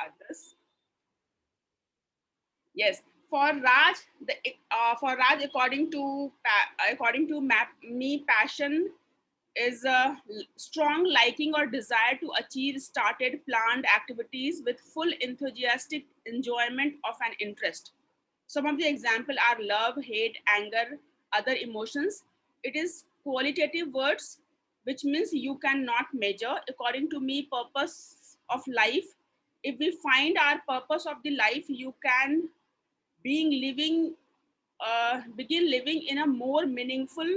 others. Yes, for Raj, according to me, passion is a strong liking or desire to achieve started planned activities with full enthusiastic enjoyment of an interest. Some of the example are love, hate, anger, other emotions. It is qualitative words, which means you cannot measure. According to me, purpose of life. If we find our purpose of the life, you can begin living in a more meaningful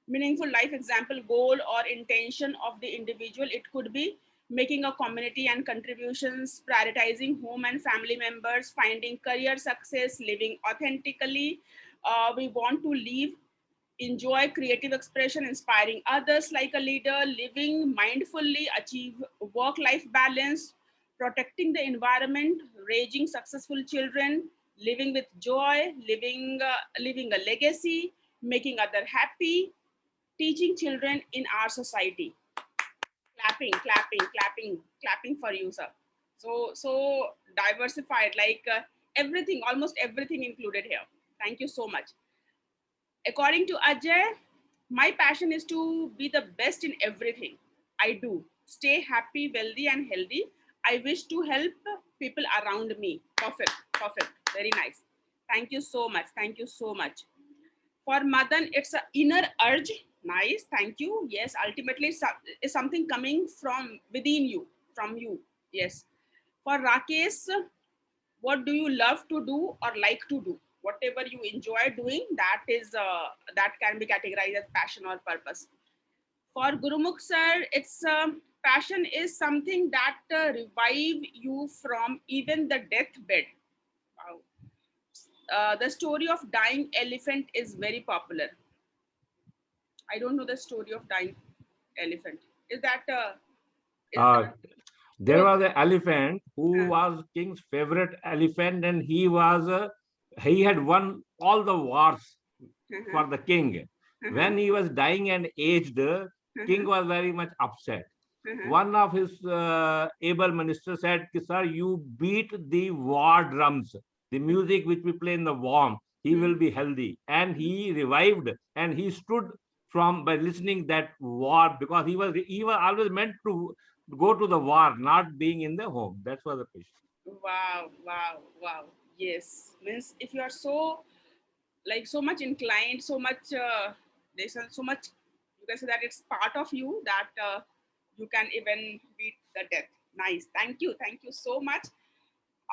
life. Example, goal or intention of the individual, it could be making a community and contributions, prioritizing home and family members, finding career success, living authentically. We want to live, enjoy creative expression, inspiring others like a leader, living mindfully, achieve work life balance, protecting the environment, raising successful children, living with joy, leaving a legacy, making other happy, teaching children in our society. Clapping, clapping, clapping, clapping for you, sir. So diversified, like everything, almost everything included here. Thank you so much. According to Ajay, my passion is to be the best in everything I do, stay happy, wealthy and healthy. I wish to help people around me. Perfect, perfect, very nice. Thank you so much, thank you so much. For Madan, it's an inner urge. Nice, thank you. Yes, ultimately it's something coming from within you, from you. Yes. For Rakesh, what do you love to do or like to do? Whatever you enjoy doing, that can be categorized as passion or purpose. For Gurumukh sir, it's passion is something that revive you from even the deathbed. Wow. The story of dying elephant is very popular. I don't know the story of dying elephant. Is that is Uh, that there so? was an elephant who Uh, was king's favorite elephant, and he had won all the wars uh-huh, for the king. uh-huh, When he was dying and aged, king uh-huh, was very much upset. uh-huh, One of his able ministers said, "Sir, you beat the war drums, the music which we play in the warm. He will be healthy." And he revived, and he stood from by listening that war, because he was always meant to go to the war, not being in the home. That's what the question. wow, wow, wow. Yes, means if you are so like so much inclined, so much there's so much, you can say that it's part of you that you can even beat the death. Nice, thank you so much.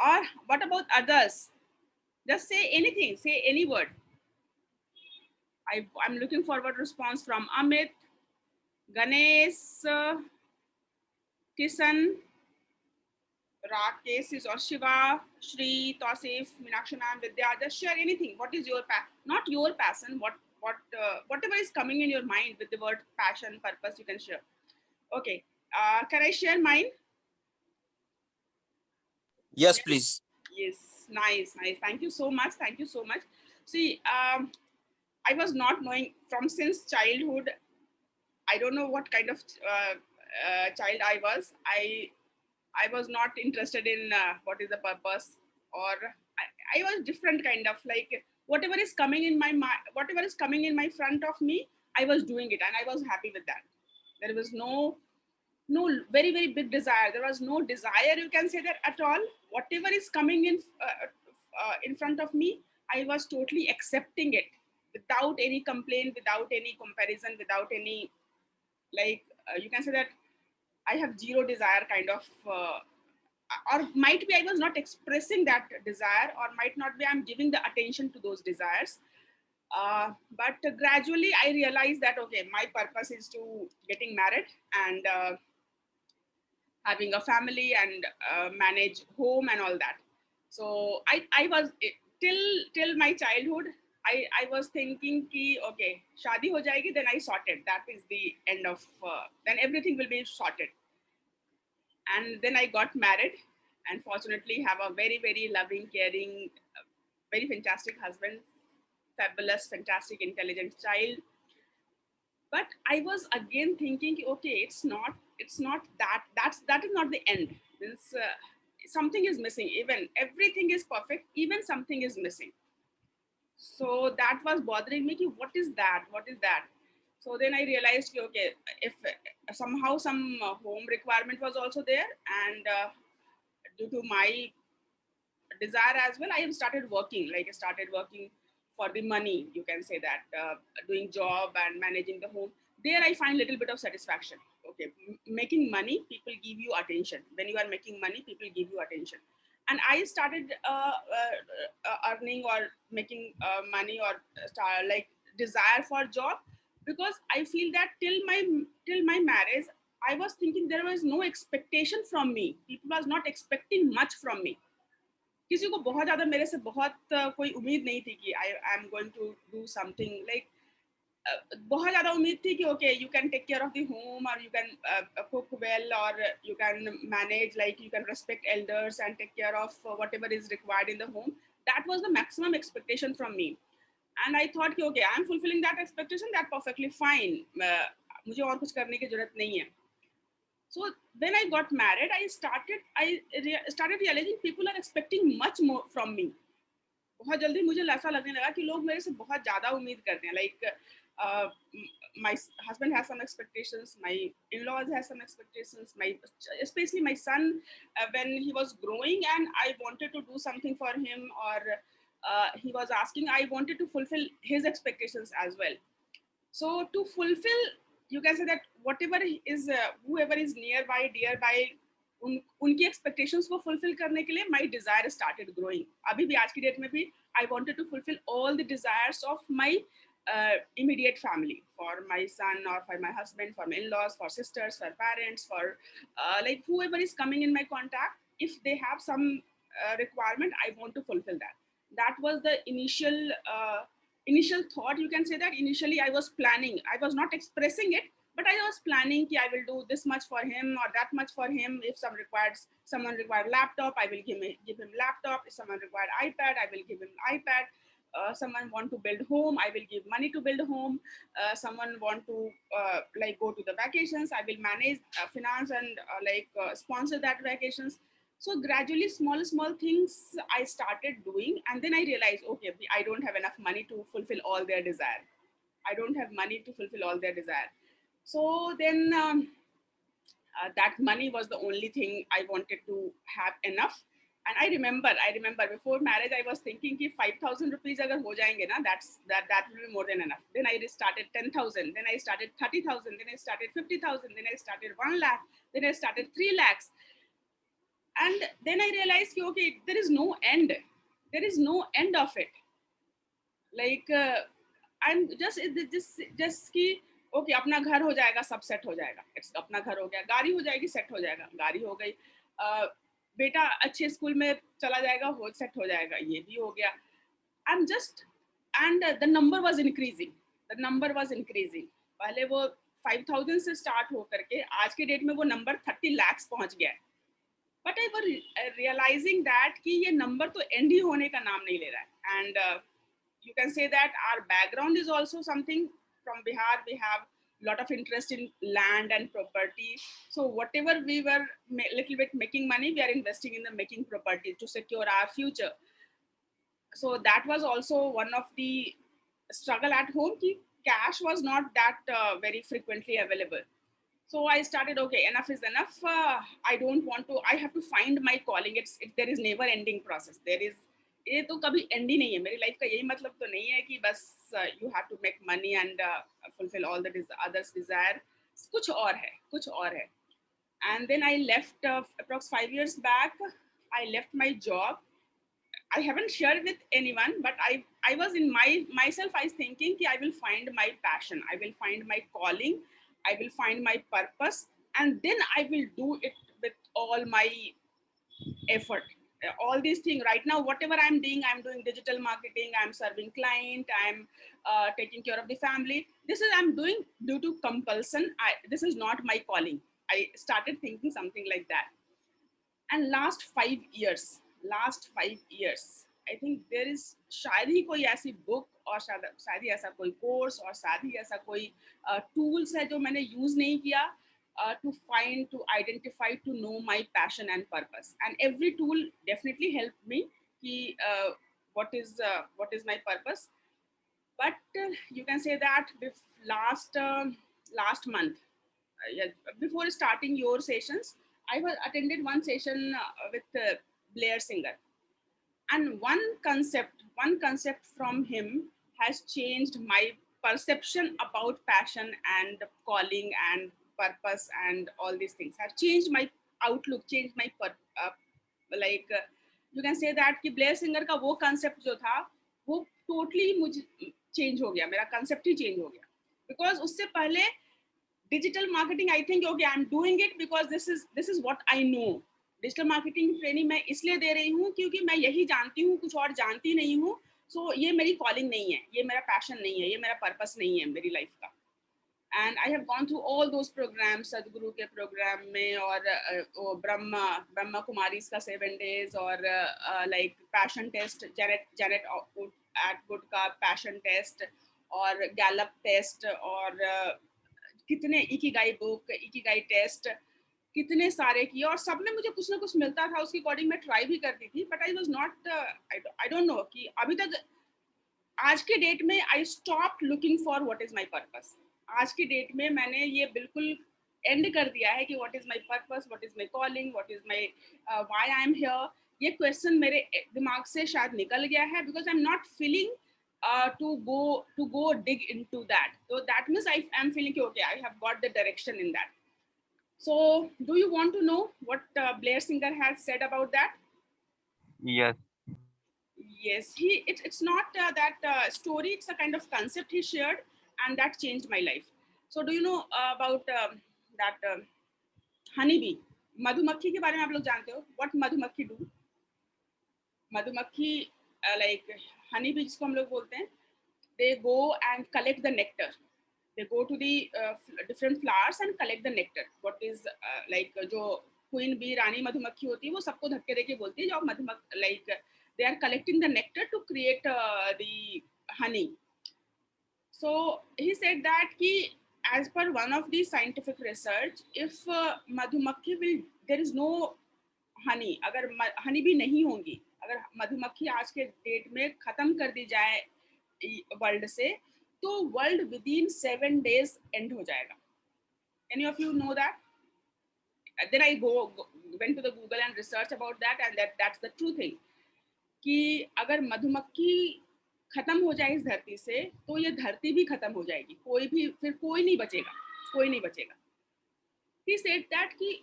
Or what about others? Just say anything, say any word. I'm looking forward to response from Amit, Ganesh, Kisan, Rakesh or Shiva, Shri, Tosif, Meenakshi ma'am, Vidya. Just share anything. What is your not your passion? Whatever is coming in your mind with the word passion, purpose, you can share. Okay. Can I share mine? Yes, Yes. please. Yes. Nice. Nice. Thank you so much. Thank you so much. See, I was not knowing from since childhood. I don't know what kind of child I was. I was not interested in what is the purpose, or I was different kind of like whatever is coming in my mind, whatever is coming in my front of me, I was doing it and I was happy with that. There was no very very big desire. There was no desire, you can say that, at all. Whatever is coming in front of me, I was totally accepting it without any complaint, without any comparison, without any like you can say that I have zero desire kind of, or might be I was not expressing that desire, or might not be I'm giving the attention to those desires. But gradually I realized that okay, my purpose is to getting married and having a family and manage home and all that. So I was till my childhood. I was thinking ki okay, shadi ho jayegi, then I sorted. That is the end of then everything will be sorted. And then I got married, and fortunately have a very very loving, caring, very fantastic husband, fabulous, fantastic, intelligent child. But I was again thinking, okay, it's not that is not the end. Means, something is missing. Even everything is perfect, even something is missing. So that was bothering me. Ki, what is that? What is that? So then I realized, ki, okay, if somehow some home requirement was also there, and due to my desire as well, I have started working. Like I started working for the money. You can say that doing job and managing the home. There I find little bit of satisfaction. Okay, making money, people give you attention. When you are making money, people give you attention. And I started earning or making money or like desire for job, because I feel that till my marriage, I was thinking there was no expectation from me. People was not expecting much from me. किसी को बहुत ज्यादा मेरे से बहुत कोई उम्मीद नहीं थी कि I am going to do something like बहुत ज्यादा उम्मीद थी कि okay you can take care of the home और यू कैन कुक वेल और you can manage like you can respect elders and take care of whatever is required in the home that was the maximum expectation from me and I thought कि okay I am fulfilling that expectation that perfectly fine मुझे और कुछ करने की जरूरत नहीं है. So when I got married, I started realizing people are expecting much more from me. बहुत जल्दी मुझे ऐसा लगने लगा कि लोग मेरे से बहुत ज़्यादा उम्मीद करते हैं. Like my husband has some expectations, my in-laws has some expectations, especially my son, when he was growing and I wanted to do something for him, or he was asking, I wanted to fulfill his expectations as well. So to fulfill, you can say that whatever is whoever is nearby, dearby, उनकी expectations को fulfill करने के लिए my desire started growing. अभी भी आज की date में भी I wanted to fulfill all the desires of my immediate family, for my son or for my husband, for my in-laws, for sisters, for parents, for like whoever is coming in my contact. If they have some requirement, I want to fulfill that. That was the initial thought. You can say that initially I was planning. I was not expressing it, but I was planning that I will do this much for him or that much for him. If someone required laptop, I will give him laptop. If someone required iPad, I will give him iPad. Someone want to build home, I will give money to build home. Someone want to like go to the vacations, I will manage finance and sponsor that vacations. So gradually small things I started doing, and then I realized, okay, I don't have enough money to fulfill all their desire. I don't have money to fulfill all their desire. So then that money was the only thing I wanted to have enough. And I remember before marriage I was thinking कि 5,000 rupees अगर हो जाएंगे ना, that will be more than enough. Then I started 10,000, then I started 30,000, then I started 50,000, then I started 1 lakh, then I started 3 lakhs. And then I realized कि okay, there is no end. There is no end of it. Like I'm just कि okay अपना घर हो जाएगा, सब set हो जाएगा. अपना घर हो गया, गाड़ी हो जाएगी, सेट हो जाएगा, गाड़ी हो गई, बेटा अच्छे स्कूल में चला जाएगा, हो सेट हो जाएगा, ये भी हो गया. I'm just and the number was increasing. पहले वो 5,000 से स्टार्ट हो करके आज के डेट में वो नंबर 30 lakhs पहुंच गया है. But I was realizing that कि ये नंबर तो एंड ही होने का नाम नहीं ले रहा है. And you can say that our background is also something. From Bihar, we have a lot of interest in land and property. So whatever we were little bit making money, we are investing in the making property to secure our future. So that was also one of the struggle at home. Ki cash was not that very frequently available. So I started, okay, enough is enough. I don't want to, I have to find my calling. There is never ending process. ये तो कभी and he नहीं है. मेरी life का यही मतलब तो नहीं है कि बस you have to make money and fulfil all the others desire. कुछ और है. And then I left approx 5 years back. I left my job. I haven't shared with anyone, but I was in myself. I was thinking that I will find my passion, I will find my calling, I will find my purpose, and then I will do it with all my effort. All these things right now, whatever I'm doing digital marketing, I'm serving client, I'm taking care of the family. This is I'm doing due to compulsion. This is not my calling. I started thinking something like that. And last 5 years, I think there is शायद ही कोई ऐसी book और शायद ही ऐसा कोई course और शायद ही ऐसा कोई tools है जो मैंने use नहीं किया to identify, to know my passion and purpose. And every tool definitely helped me ki, what is my purpose. But you can say that last month, yeah, before starting your sessions, I was attended one session with Blair Singer, and one concept from him has changed my perception about passion and calling and purpose, and all these things have changed my outlook, changed my like you can say that कि Blair singer का वो concept जो था वो totally मुझे change हो गया, मेरा concept ही change हो गया, because उससे पहले digital marketing, I think okay, I'm doing it because this is what I know. Digital marketing training मैं इसलिए दे रही हूँ क्योंकि मैं यही जानती हूँ, कुछ और जानती नहीं हूँ. सो ये मेरी कॉलिंग नहीं है, ये मेरा पैशन नहीं है, ये मेरा पर्पस नहीं है मेरी लाइफ का. And I have gone through all those programme, Sadhguru के प्रोग्राम में, और ब्रह्मा कुमारी का 7 days, और like passion test, Janet Attwood का पैशन टेस्ट, और गैलप टेस्ट, और कितने इकिगाई बुक, इकिगाई टेस्ट, कितने सारे किए, और सब में मुझे कुछ ना कुछ मिलता था, उसके अकॉर्डिंग मैं ट्राई भी करती थी. But I was not, I don't know कि अभी तक आज के डेट में I stop looking for what is my purpose. आज की डेट में मैंने ये बिल्कुल एंड कर दिया है कि what is my purpose, what is my calling, what is my why I am here. ये क्वेश्चन मेरे दिमाग से शायद निकल गया है, because I am not feeling to go dig into that. So that means I am feeling okay, I have got the direction in that. So do you want to know what Blair Singer has said about that? Yes. Yes, it's not that story, it's a kind of concept he shared, and that changed my life. So do you know about that honeybee, मधुमक्खी के बारे में आप लोग जानते हो? What मधुमक्खी do? मधुमक्खी like honeybee जिसको हम लोग बोलते हैं, they go and collect the nectar. They go to the different flowers and collect the nectar. What is like जो queen bee, रानी मधुमक्खी होती है, वो सबको धक्के देके बोलती है, जो मधुमक्खी like they are collecting the nectar to create the honey. So he said that ki, as per one of the scientific research, if madhumakhi will, there is no honey, अगर honey भी नहीं होंगी, अगर मधुमक्खी आज के डेट में खत्म कर दी जाए वर्ल्ड से, तो वर्ल्ड विदिन 7 days एंड हो जाएगा. Any of you know that? Then I went to the Google and research about that, and that's the true thing. कि अगर मधुमक्खी खत्म हो जाए इस धरती से, तो ये धरती भी खत्म हो जाएगी, फिर कोई नहीं बचेगा. He said that कि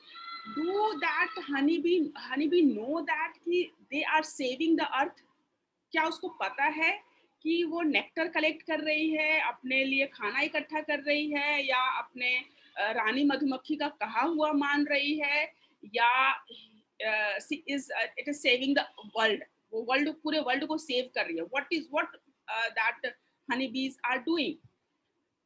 do that honeybee know that कि they are saving the earth? क्या उसको पता है कि वो नेक्टर कलेक्ट कर रही है, अपने लिए खाना इकट्ठा कर रही है, या अपने रानी मधुमक्खी का कहा हुआ मान रही है, या it is saving the world? वो वर्ल्ड, पूरे वर्ल्ड को सेव कर रही है. what that honeybees are doing?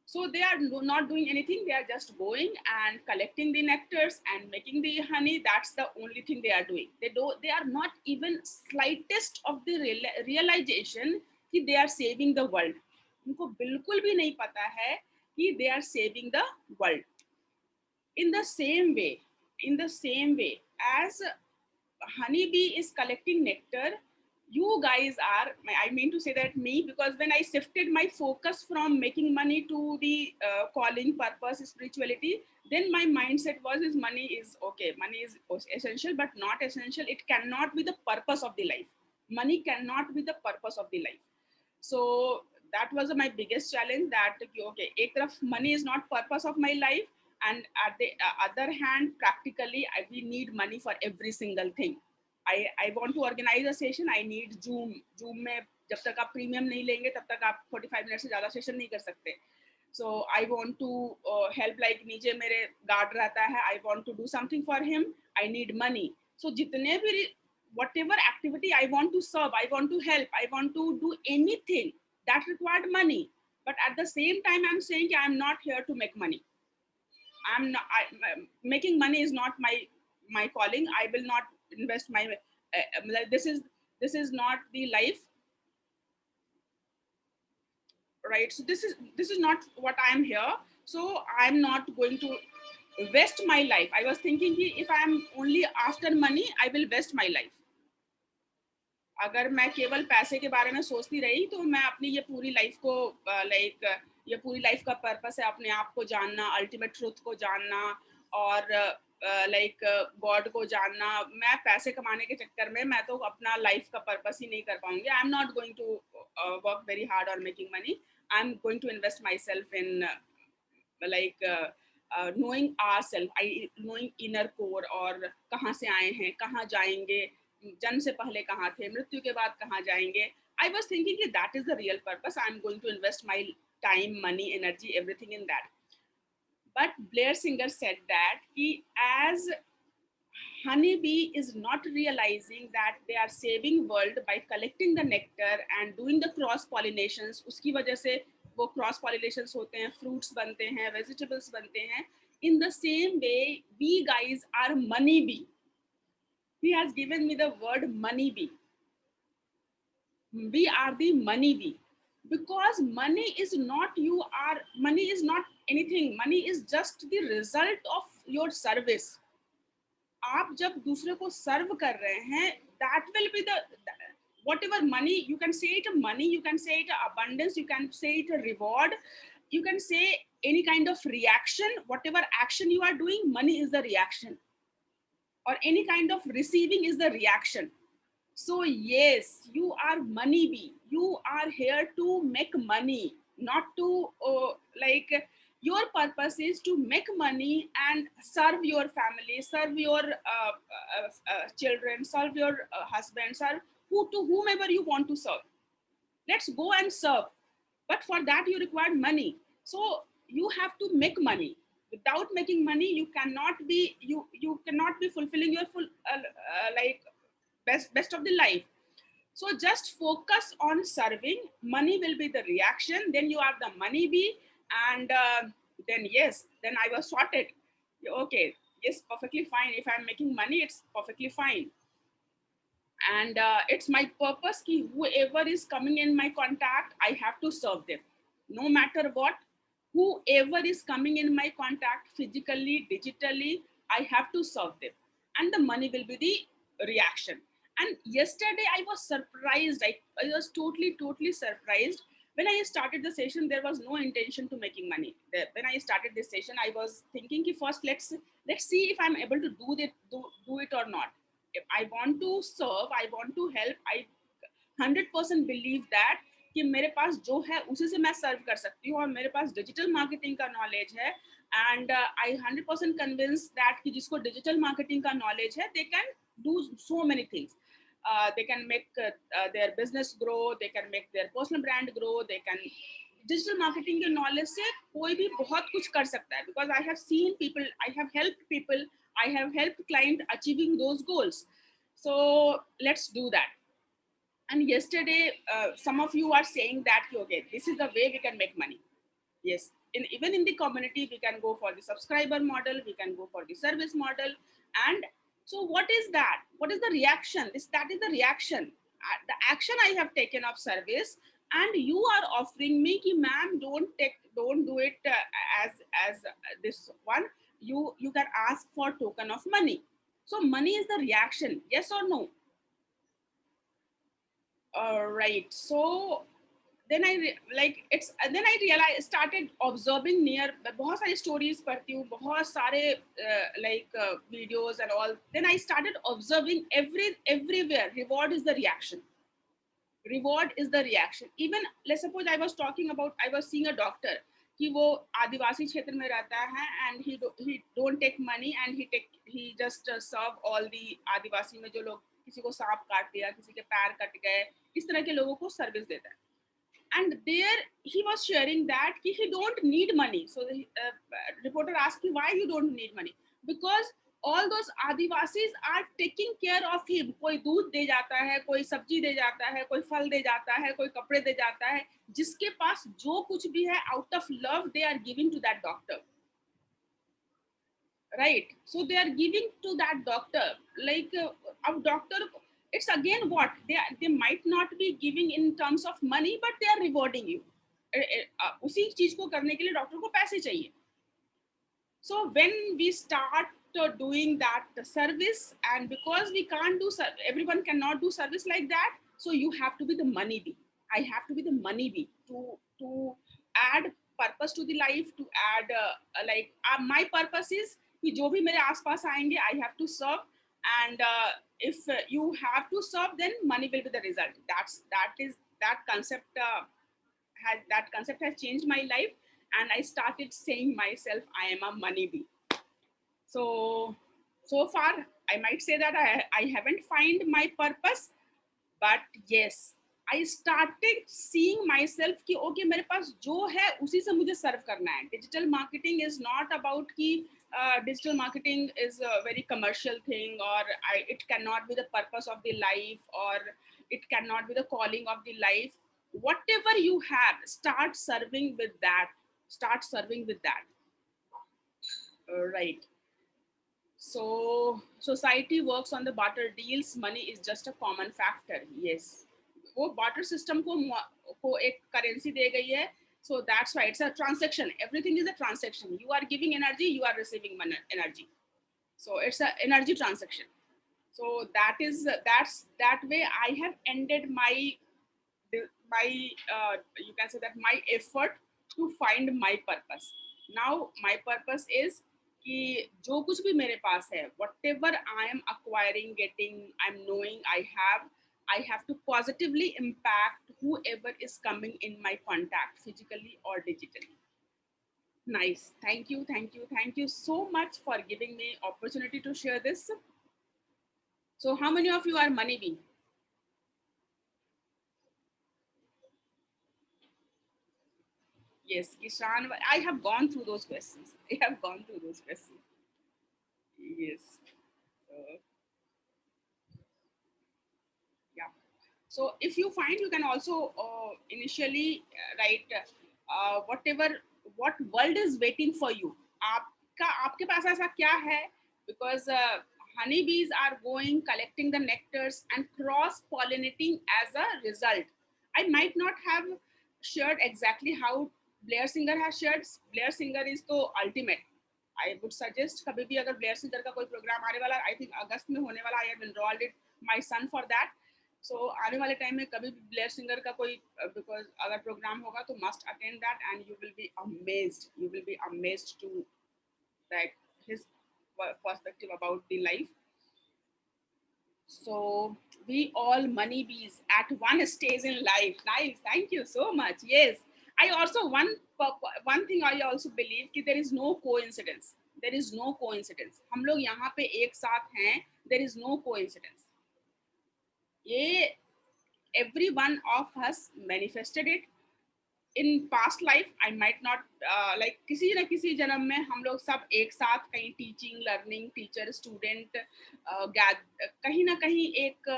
So they are not doing anything, they are just going and collecting the nectars and making the honey. That's the only thing they are doing. They are not even slightest of the realization कि they are saving the world. उनको बिल्कुल भी नहीं पता है कि they are saving the world. In the same way as honeybee is collecting nectar, you guys are, I mean to say that me, because when I shifted my focus from making money to the calling, purpose, spirituality, then my mindset was is money is okay, money is essential but not essential. It cannot be the purpose of the life. Money cannot be the purpose of the life. So that was my biggest challenge, that okay, ek taraf money is not purpose of my life, and at the other hand, practically we need money for every single thing. I want to organize a session, I need Zoom में जब तक आप premium नहीं लेंगे तब तक आप 45 minute से ज़्यादा सेशन नहीं कर सकते. So I want to help, like नीचे मेरे गार्ड रहता है, I want to do something for him, I need money. So जितने भी whatever activity I want to serve, I want to help, I want to do anything that required money. But at the same time, I'm saying I'm not here to make money. Making money is not my calling. I will not invest my this is not the life, right? So this is not what I am here. So I'm not going to waste my life. I was thinking कि if I am only after money, I will waste my life. अगर मैं केवल पैसे के बारे में सोचती रही तो मैं अपनी ये पूरी लाइफ को लाइक ये पूरी लाइफ का पर्पस है अपने आप को जानना, अल्टीमेट ट्रूथ को जानना और लाइक गॉड को जानना। मैं पैसे कमाने के चक्कर में मैं तो अपना लाइफ का पर्पस ही नहीं कर पाऊंगी। I am not going to work very hard और making money. I am going to invest myself in like knowing ourselves, knowing inner core और कहाँ से आए हैं, कहाँ जाएंगे, जन्म से पहले कहाँ थे, मृत्यु के बाद कहाँ जाएंगे। I was thinking कि that is the real purpose. I'm going to invest my time, money, energy, everything in that. But Blair Singer said that कि as honeybee is not realizing that they are saving world by collecting the nectar and doing the cross pollinations, उसकी वजह से वो cross pollinations होते हैं, fruits बनते हैं, vegetables बनते हैं। In the same way we guys are money bee. He has given me the word money bee. We are the money bee because money is not you are, money is not anything. Money is just the result of your service. आप जब दूसरे को सर्व कर रहे हैं, that will be the whatever money, you can say it money, you can say it abundance, you can say it a reward, you can say any kind of reaction. Whatever action you are doing, money is the reaction, or any kind of receiving is the reaction. So yes, you are money bee. You are here to make money, not to like your purpose is to make money and serve your family, serve your children, serve your husband, serve to whomever you want to serve. Let's go and serve, but for that you require money. So you have to make money. Without making money, you cannot be you cannot be fulfilling your full like best of the life. So just focus on serving. Money will be the reaction. Then you are the money bee, and then yes, then I was sorted. Okay, yes, perfectly fine. If I'm making money, it's perfectly fine. And it's my purpose ki whoever is coming in my contact, I have to serve them, no matter what. Whoever is coming in my contact, physically, digitally, I have to serve them, and the money will be the reaction. And yesterday I was surprised. I was totally surprised. When I started the session, there was no intention to making money. When I started this session, I was thinking ki first let's see if I'm able to do it or not. If I want to serve, I want to help, I 100% believe that कि मेरे पास जो है उसी से मैं सर्व कर सकती हूँ, और मेरे पास डिजिटल मार्केटिंग का नॉलेज है, एंड आई 100% कन्विंस दैट कि जिसको डिजिटल मार्केटिंग का नॉलेज है, they can do so many things. They can make their business grow, they can make their personal brand grow, they can digital marketing के knowledge से कोई भी बहुत कुछ कर सकता है. Because I have seen people, I have helped people, I have helped client achieving those goals. So let's do that. And yesterday, some of you are saying that, okay, this is the way we can make money. Yes, even in the community, we can go for the subscriber model, we can go for the service model. And so what is that? What is the reaction? That is the reaction. The action I have taken of service, and you are offering me ki ma'am, don't do it as this one. You can ask for token of money. So money is the reaction, yes or no? Right. So then I realized, started observing near, बहुत सारी stories पढ़ती हूँ, बहुत सारे videos and all. Then I started observing everywhere. Reward is the reaction. Reward is the reaction. Even let's suppose I was seeing a doctor कि वो आदिवासी क्षेत्र में रहता है, and he don't take money, and he just serve all the आदिवासी में जो लोग, किसी को सांप काट दिया, किसी के पैर कट गए, इस तरह के लोगों को सर्विस देता है. And there he was sharing that he don't need money. So the reporter asked him, why you don't need money? Because all those Adivasis are taking care of him. कोई दूध दे जाता है, कोई सब्जी दे जाता है, कोई फल दे जाता है, कोई कपड़े दे जाता है. जिसके पास जो कुछ भी है, out of love they are giving to that doctor. Right? So they are giving to that doctor. Like a doctor, it's again what they might not be giving in terms of money, but they are rewarding you. उसी चीज को करने के लिए doctor को पैसे चाहिए. So when we start doing that service, and because we can't do everyone cannot do service like that, so you have to be the money bee. I have to be the money bee to add purpose to the life, to add my purpose is कि जो भी मेरे आसपास आएंगे I have to serve, and if you have to serve, then money will be the result. That concept has changed my life, and I started saying myself I am a money bee. So far I might say that I haven't find my purpose, but yes, I started seeing myself कि okay मेरे पास जो है उसी से मुझे सर्व करना है. Digital marketing is not about कि digital marketing is a very commercial thing, or it cannot be the purpose of the life, or it cannot be the calling of the life. Whatever you have, start serving with that. Start serving with that. Right. So society works on the barter deals. Money is just a common factor. Yes. वो barter system को एक currency दे गई है. So that's why it's a transaction. Everything is a transaction. You are giving energy, you are receiving energy. So it's a energy transaction. So that way I have ended my you can say that my effort to find my purpose. Now my purpose is कि जो कुछ भी मेरे पास है, whatever I am acquiring, getting, I'm knowing, I have to positively impact whoever is coming in my contact, physically or digitally. Nice. Thank you so much for giving me opportunity to share this. So how many of you are money bee? Yes, Kishan, I have gone through those questions. I have gone through those questions. Yes. Uh, yeah. So if you find, you can also initially write whatever, what world is waiting for you. आपके पास ऐसा क्या है? Because honeybees are going collecting the nectars and cross pollinating as a result. I might not have shared exactly how Blair Singer has shared. Blair Singer is the ultimate. I would suggest कभी भी अगर Blair Singer का कोई programme आने वाला, I think अगस्त में होने वाला, I have enrolled it my son for that. So आने वाले टाइम में कभी भी Blair Singer का कोई because अगर प्रोग्राम होगा तो must attend that, and you will be amazed. You will be amazed to like his perspective about the life. So we all money bees at one stage in life. Nice, thank you so much. Yes, I also one thing I also believe कि there is no coincidence. There is no coincidence. हम लोग यहाँ पे एक साथ हैं. There is no coincidence. ये every one of us manifested it. In past life I might not like किसी न किसी जन्म में हम लोग सब एक साथ कहीं टीचिंग लर्निंग टीचर स्टूडेंट कहीं ना कहीं एक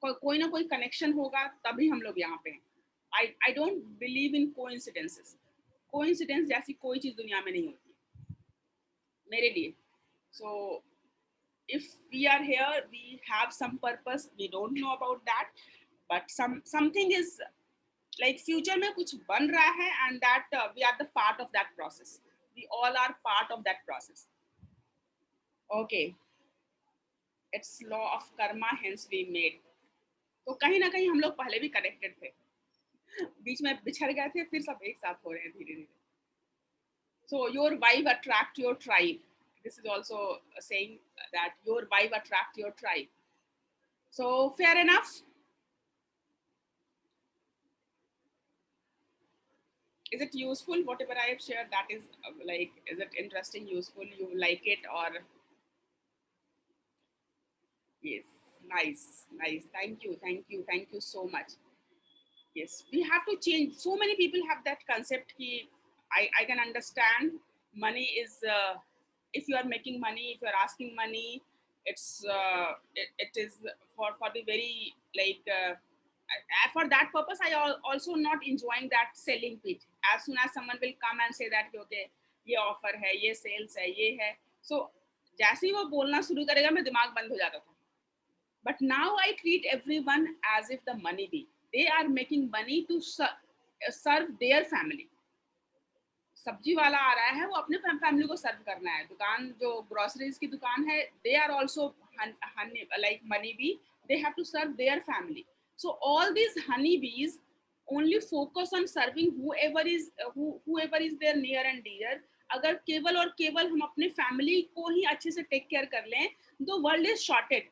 कोई ना कोई कनेक्शन होगा, तभी हम लोग यहाँ पे हैं. I don't believe in coincidences. Coincidence जैसी कोई चीज दुनिया में नहीं होती मेरे लिए. So if we are here, we have some purpose. We don't know about that, but something is like future में कुछ बन रहा है, and that we are the part of that process. We all are part of that process. Okay, it's law of karma, hence we made. तो कहीं ना कहीं हम लोग पहले भी कनेक्टेड थे, बीच में बिछड़ गए थे, फिर सब एक साथ हो रहे हैं धीरे धीरे. So your vibe attract your tribe. This is also saying that your vibe attract your tribe. So fair enough. Is it useful? Whatever I have shared, that is like, is it interesting, useful? You like it or? Yes, nice. Thank you so much. Yes, we have to change. So many people have that concept. I can understand. Money is if you are making money, if you are asking money, it is for the very like for that purpose. I also not enjoying that selling pitch. As soon as someone will come and say that okay, ये offer है, ये sales है, ये है, so जैसे ही वो बोलना शुरू करेगा, मैं दिमाग बंद हो जाता था. But now I treat everyone as if the money be. They are making money to serve their family. सब्जी वाला आ रहा है, वो अपने फैमिली को सर्व करना है। दुकान जो ग्रोसरीज की दुकान है, they are also like money bee, they have to serve their family. So all these honey bees only focus on serving whoever is their near and dear. अगर केवल और केवल हम अपने फैमिली को ही अच्छे से टेक केयर कर लें, तो world is shorted,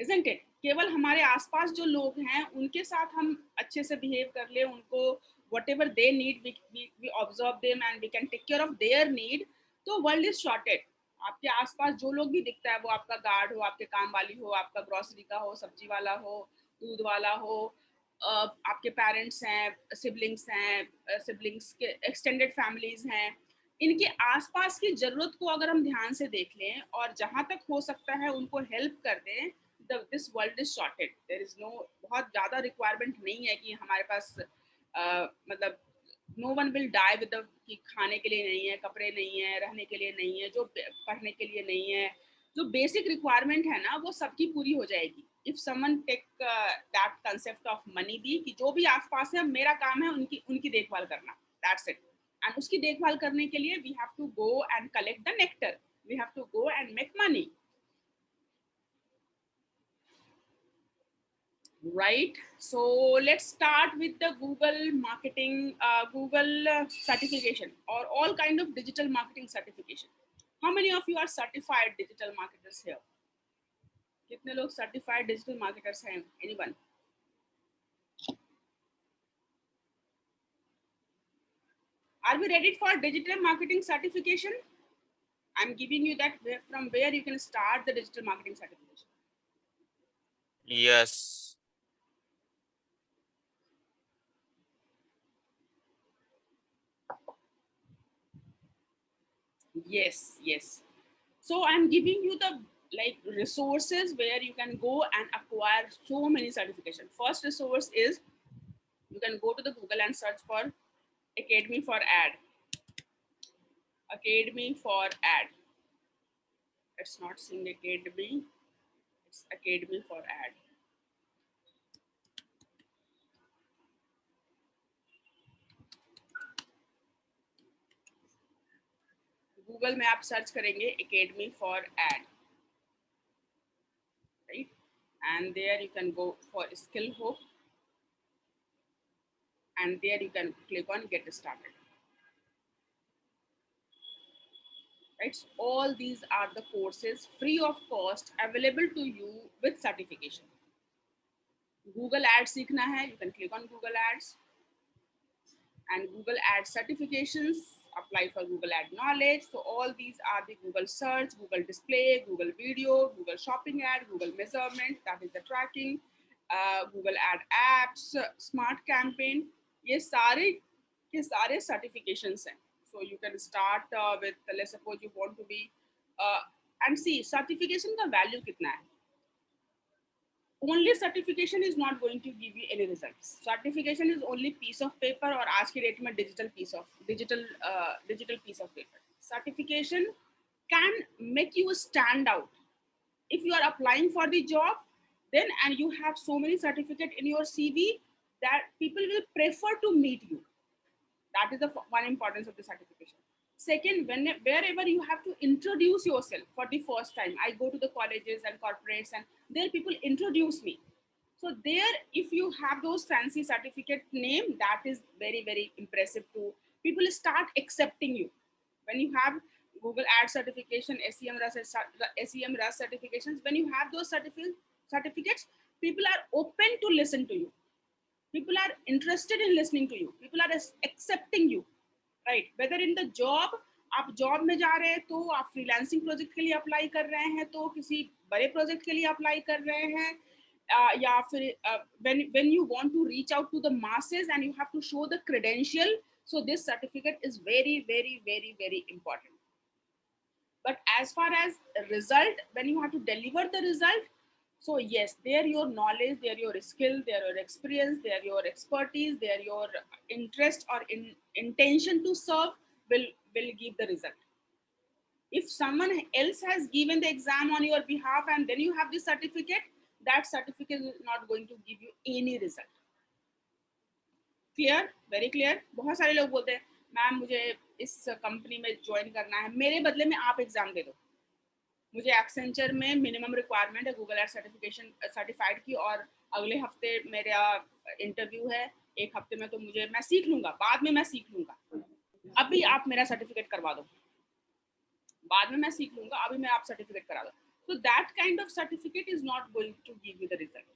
isn't it? केवल हमारे आसपास जो लोग हैं उनके साथ हम अच्छे से बिहेव कर ले, उनको whatever they need we observe them and we can take care of their need, तो वर्ल्ड इज शॉर्टेड। आपके आसपास जो लोग भी दिखता है, वो आपका गार्ड हो, आपके काम वाली हो, आपका ग्रोसरी का हो, सब्जी वाला हो, दूध वाला हो, आपके पेरेंट्स हैं, सिबलिंग्स के एक्सटेंडेड फैमिलीज हैं, इनके आसपास की जरूरत को अगर हम ध्यान से देख लें और जहां तक हो सकता है उनको हेल्प कर दें, this world is sorted. There is no, बहुत ज्यादा रिक्वायरमेंट नहीं है कि हमारे पास मतलब no one will die with कि खाने के लिए नहीं है, कपड़े नहीं है, रहने के लिए नहीं है, जो पढ़ने के लिए नहीं है, जो बेसिक रिक्वायरमेंट है ना वो सबकी पूरी हो जाएगी if someone take that concept of money bee, कि जो भी आसपास है मेरा काम है उनकी उनकी देखभाल करना, दैट्स इट। एंड उसकी देखभाल करने के लिए we have to go and collect the nectar, we have to go and make money, right? So let's start with the Google marketing, Google certification or all kind of digital marketing certification. How many of you are certified digital marketers here? कितने लोग certified digital marketers हैं? Anyone? Are we ready for digital marketing certification? I'm giving you that from where you can start the digital marketing certification. Yes. Yes. So I'm giving you the like resources where you can go and acquire so many certifications. First resource is you can go to the Google and search for Academy for Ad. Academy for Ad. It's not saying Academy, it's Academy for Ad. Google में आप search करेंगे Academy for Ad, right? And there you can go for Skill Hope, and there you can click on Get Started. Right? So all these are the courses free of cost available to you with certification. Google Ads सीखना है, you can click on Google Ads, and Google Ads certifications, apply for Google Ad Knowledge. So all these are the Google Search, Google Display, Google Video, Google Shopping Ad, Google Measurement, that is the tracking, Google Ad Apps, Smart Campaign. ये सारे certifications हैं. So you can start with, let's suppose you want to be, and see certification का value कितना है. Only certification is not going to give you any results. Certification is only piece of paper, और आज की date में digital piece of paper. Certification can make you stand out. If you are applying for the job, then and you have so many certificates in your CV that people will prefer to meet you. That is the one importance of the certification. Second, wherever you have to introduce yourself for the first time, I go to the colleges and corporates, and there people introduce me. So there, if you have those fancy certificate name, that is very, very impressive too. People start accepting you. When you have Google Ad certification, SEM RUS certifications, when you have those certificates, people are open to listen to you. People are interested in listening to you. People are accepting you, right? Whether in the job, आप job में जा रहे हैं तो आप freelancing project के लिए apply कर रहे हैं, तो किसी बड़े प्रोजेक्ट के लिए अप्लाई कर रहे हैं, या फिर when you want to reach out to the masses and you have to show the credential, so this certificate is very, very, very, very important. But as far as result, when you have to deliver the result, so yes, there your knowledge, there your skill, there your experience, there your expertise, there your interest or intention to serve will give the result. If someone else has given the exam on your behalf and then you have the certificate, that certificate is not going to give you any result. Clear? Very clear. बहुत सारे लोग बोलते हैं ma'am मुझे इस company में join करना है, मेरे बदले में आप एग्जाम दे दो। मुझे एक्सेंचर में मिनिमम रिक्वायरमेंट है गूगल एड सर्टिफिकेशन सर्टिफाइड की, और अगले हफ्ते मेरा इंटरव्यू है, एक हफ्ते में, तो मैं सीख लूंगा, बाद में मैं सीख लूंगा, अभी आप मेरा सर्टिफिकेट करवा दो, बाद में मैं सीख लूंगा, अभी मैं आप सर्टिफिकेट करा दो। So that kind of certificate is not going to give you the result.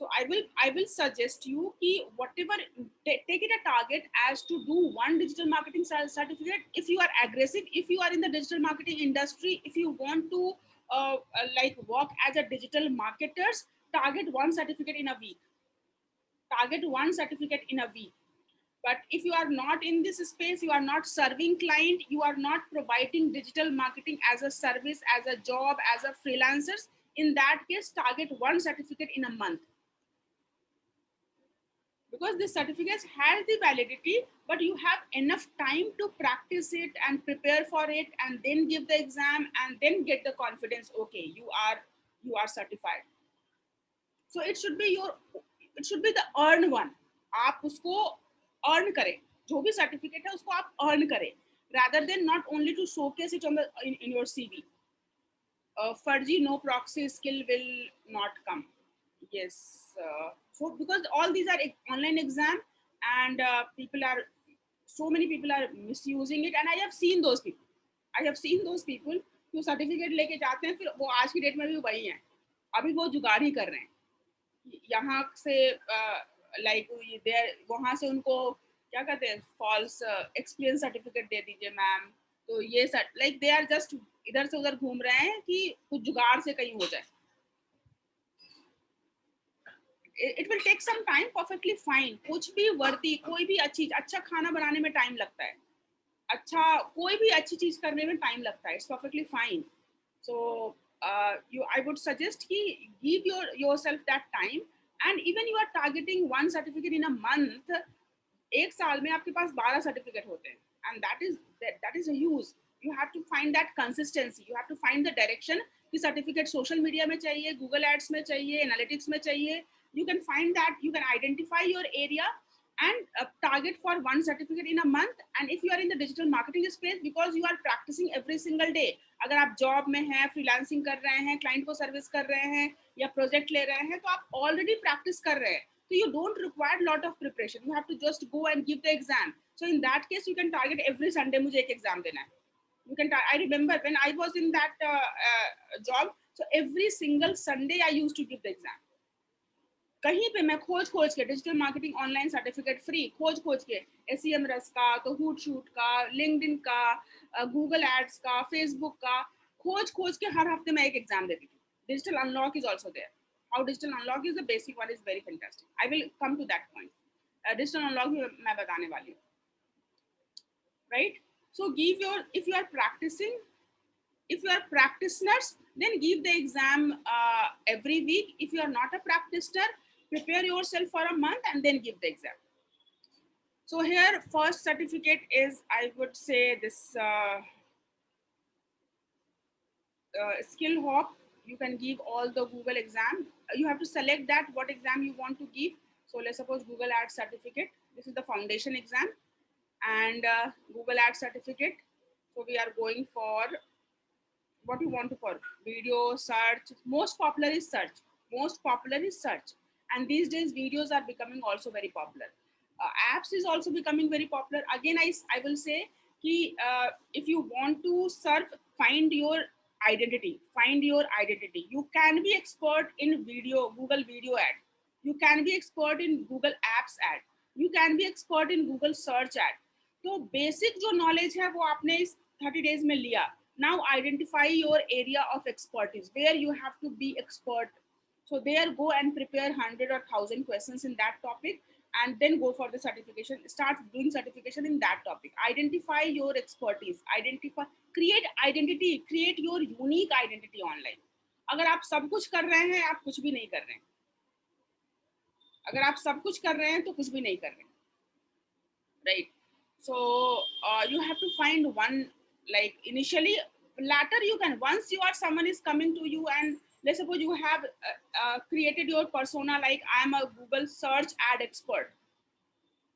So I will suggest you ki whatever, take it a target as to do one digital marketing certificate. If you are aggressive, if you are in the digital marketing industry, if you want to like work as a digital marketers, target one certificate in a week. Target one certificate in a week. But if you are not in this space, you are not serving client, you are not providing digital marketing as a service, as a job, as a freelancers, in that case target one certificate in a month, because this certificate has the validity, but you have enough time to practice it and prepare for it, and then give the exam and then get the confidence, okay, you are certified. So it should be the earn one. आप उसको earn करें, जो भी certificate है उसको आप earn करें, rather than not only to showcase it on the in your CV. Furji no proxy skill will not come. Yes. So because all these are online exam, and people are, so many people are misusing it, and I have seen those people. I have seen those people जो certificate लेके जाते हैं, फिर वो आज की date में भी वही हैं, अभी वो जुगाड़ ही कर रहे हैं। यहाँ से लाइक वहाँ से उनको क्या कहते हैं, फॉल्स एक्सपीरियंस सर्टिफिकेट दे दीजिए मैम, तो ये लाइक दे आर जस्ट इधर से उधर घूम रहे हैं कि कुछ जुगाड़ से कहीं हो जाए। It will take some time, perfectly fine. कुछ भी वर्दी, कोई भी अच्छी, अच्छा खाना बनाने में टाइम लगता है, अच्छा कोई भी अच्छी चीज करने में टाइम लगता है, it's perfectly fine. So I would suggest कि give yourself that time, and even you are targeting one certificate in a month, एक साल में आपके पास 12 सर्टिफिकेट होते हैं, and that is a huge. You have to find that consistency, you have to find the direction कि certificate social media में चाहिए, Google ads में चाहिए, एनालिटिक्स में चाहिए। You can find that, you can identify your area and target for one certificate in a month. And if you are in the digital marketing space, because you are practicing every single day, अगर आप job में हैं, freelancing कर रहे हैं, client को service कर रहे हैं या प्रोजेक्ट ले रहे हैं, तो आप ऑलरेडी प्रैक्टिस कर रहे हैं, so you don't require lot of preparation, you have to just go and give the exam. So in that case you can target every Sunday मुझे एक एग्जाम देना है, you can I remember when I was in that job, so every single Sunday I used to give the exam. कहीं पे मैं खोज के digital marketing online certificate free खोज के, SEM रस का, तो हुड शूट का, लिंक्डइन का, गूगल एड्स का, फेसबुक का, खोज के हर हफ्ते मैं एक एग्जाम देती थी। Digital unlock is also there. How digital unlock is the basic one, is very fantastic. I will come to that point. Digital unlock भी मैं बताने वाली हूँ, right. So give your, if you are practising, if you are practitioners, then give the exam every week. If you are not a practitioner, prepare yourself for a month and then give the exam. So here first certificate is, I would say, this skill hop. You can give all the Google exam. You have to select that what exam you want to give. So let's suppose Google Ads certificate, this is the foundation exam, and Google Ads certificate. So we are going for what you want to for video search. Most popular is search, and these days videos are becoming also very popular. Apps is also becoming very popular. Again, I will say कि if you want to serve, find your identity. You can be expert in video, Google video ad, you can be expert in Google apps ad, you can be expert in Google search ad. तो basic जो knowledge है वो आपने इस 30 days में लिया. Now identify your area of expertise where you have to be expert. So there, go and prepare 100 or 1,000 questions in that topic, and then go for the certification. Start doing certification in that topic. Identify your expertise. Create identity. Create your unique identity online. अगर आप सब कुछ कर रहे हैं, आप कुछ भी नहीं कर रहे हैं. अगर आप सब कुछ कर रहे हैं तो कुछ भी नहीं कर रहे हैं, right? So you have to find one. Like initially, later you can, once you are, someone is coming to you, and let's suppose you have created your persona like I am a Google search ad expert,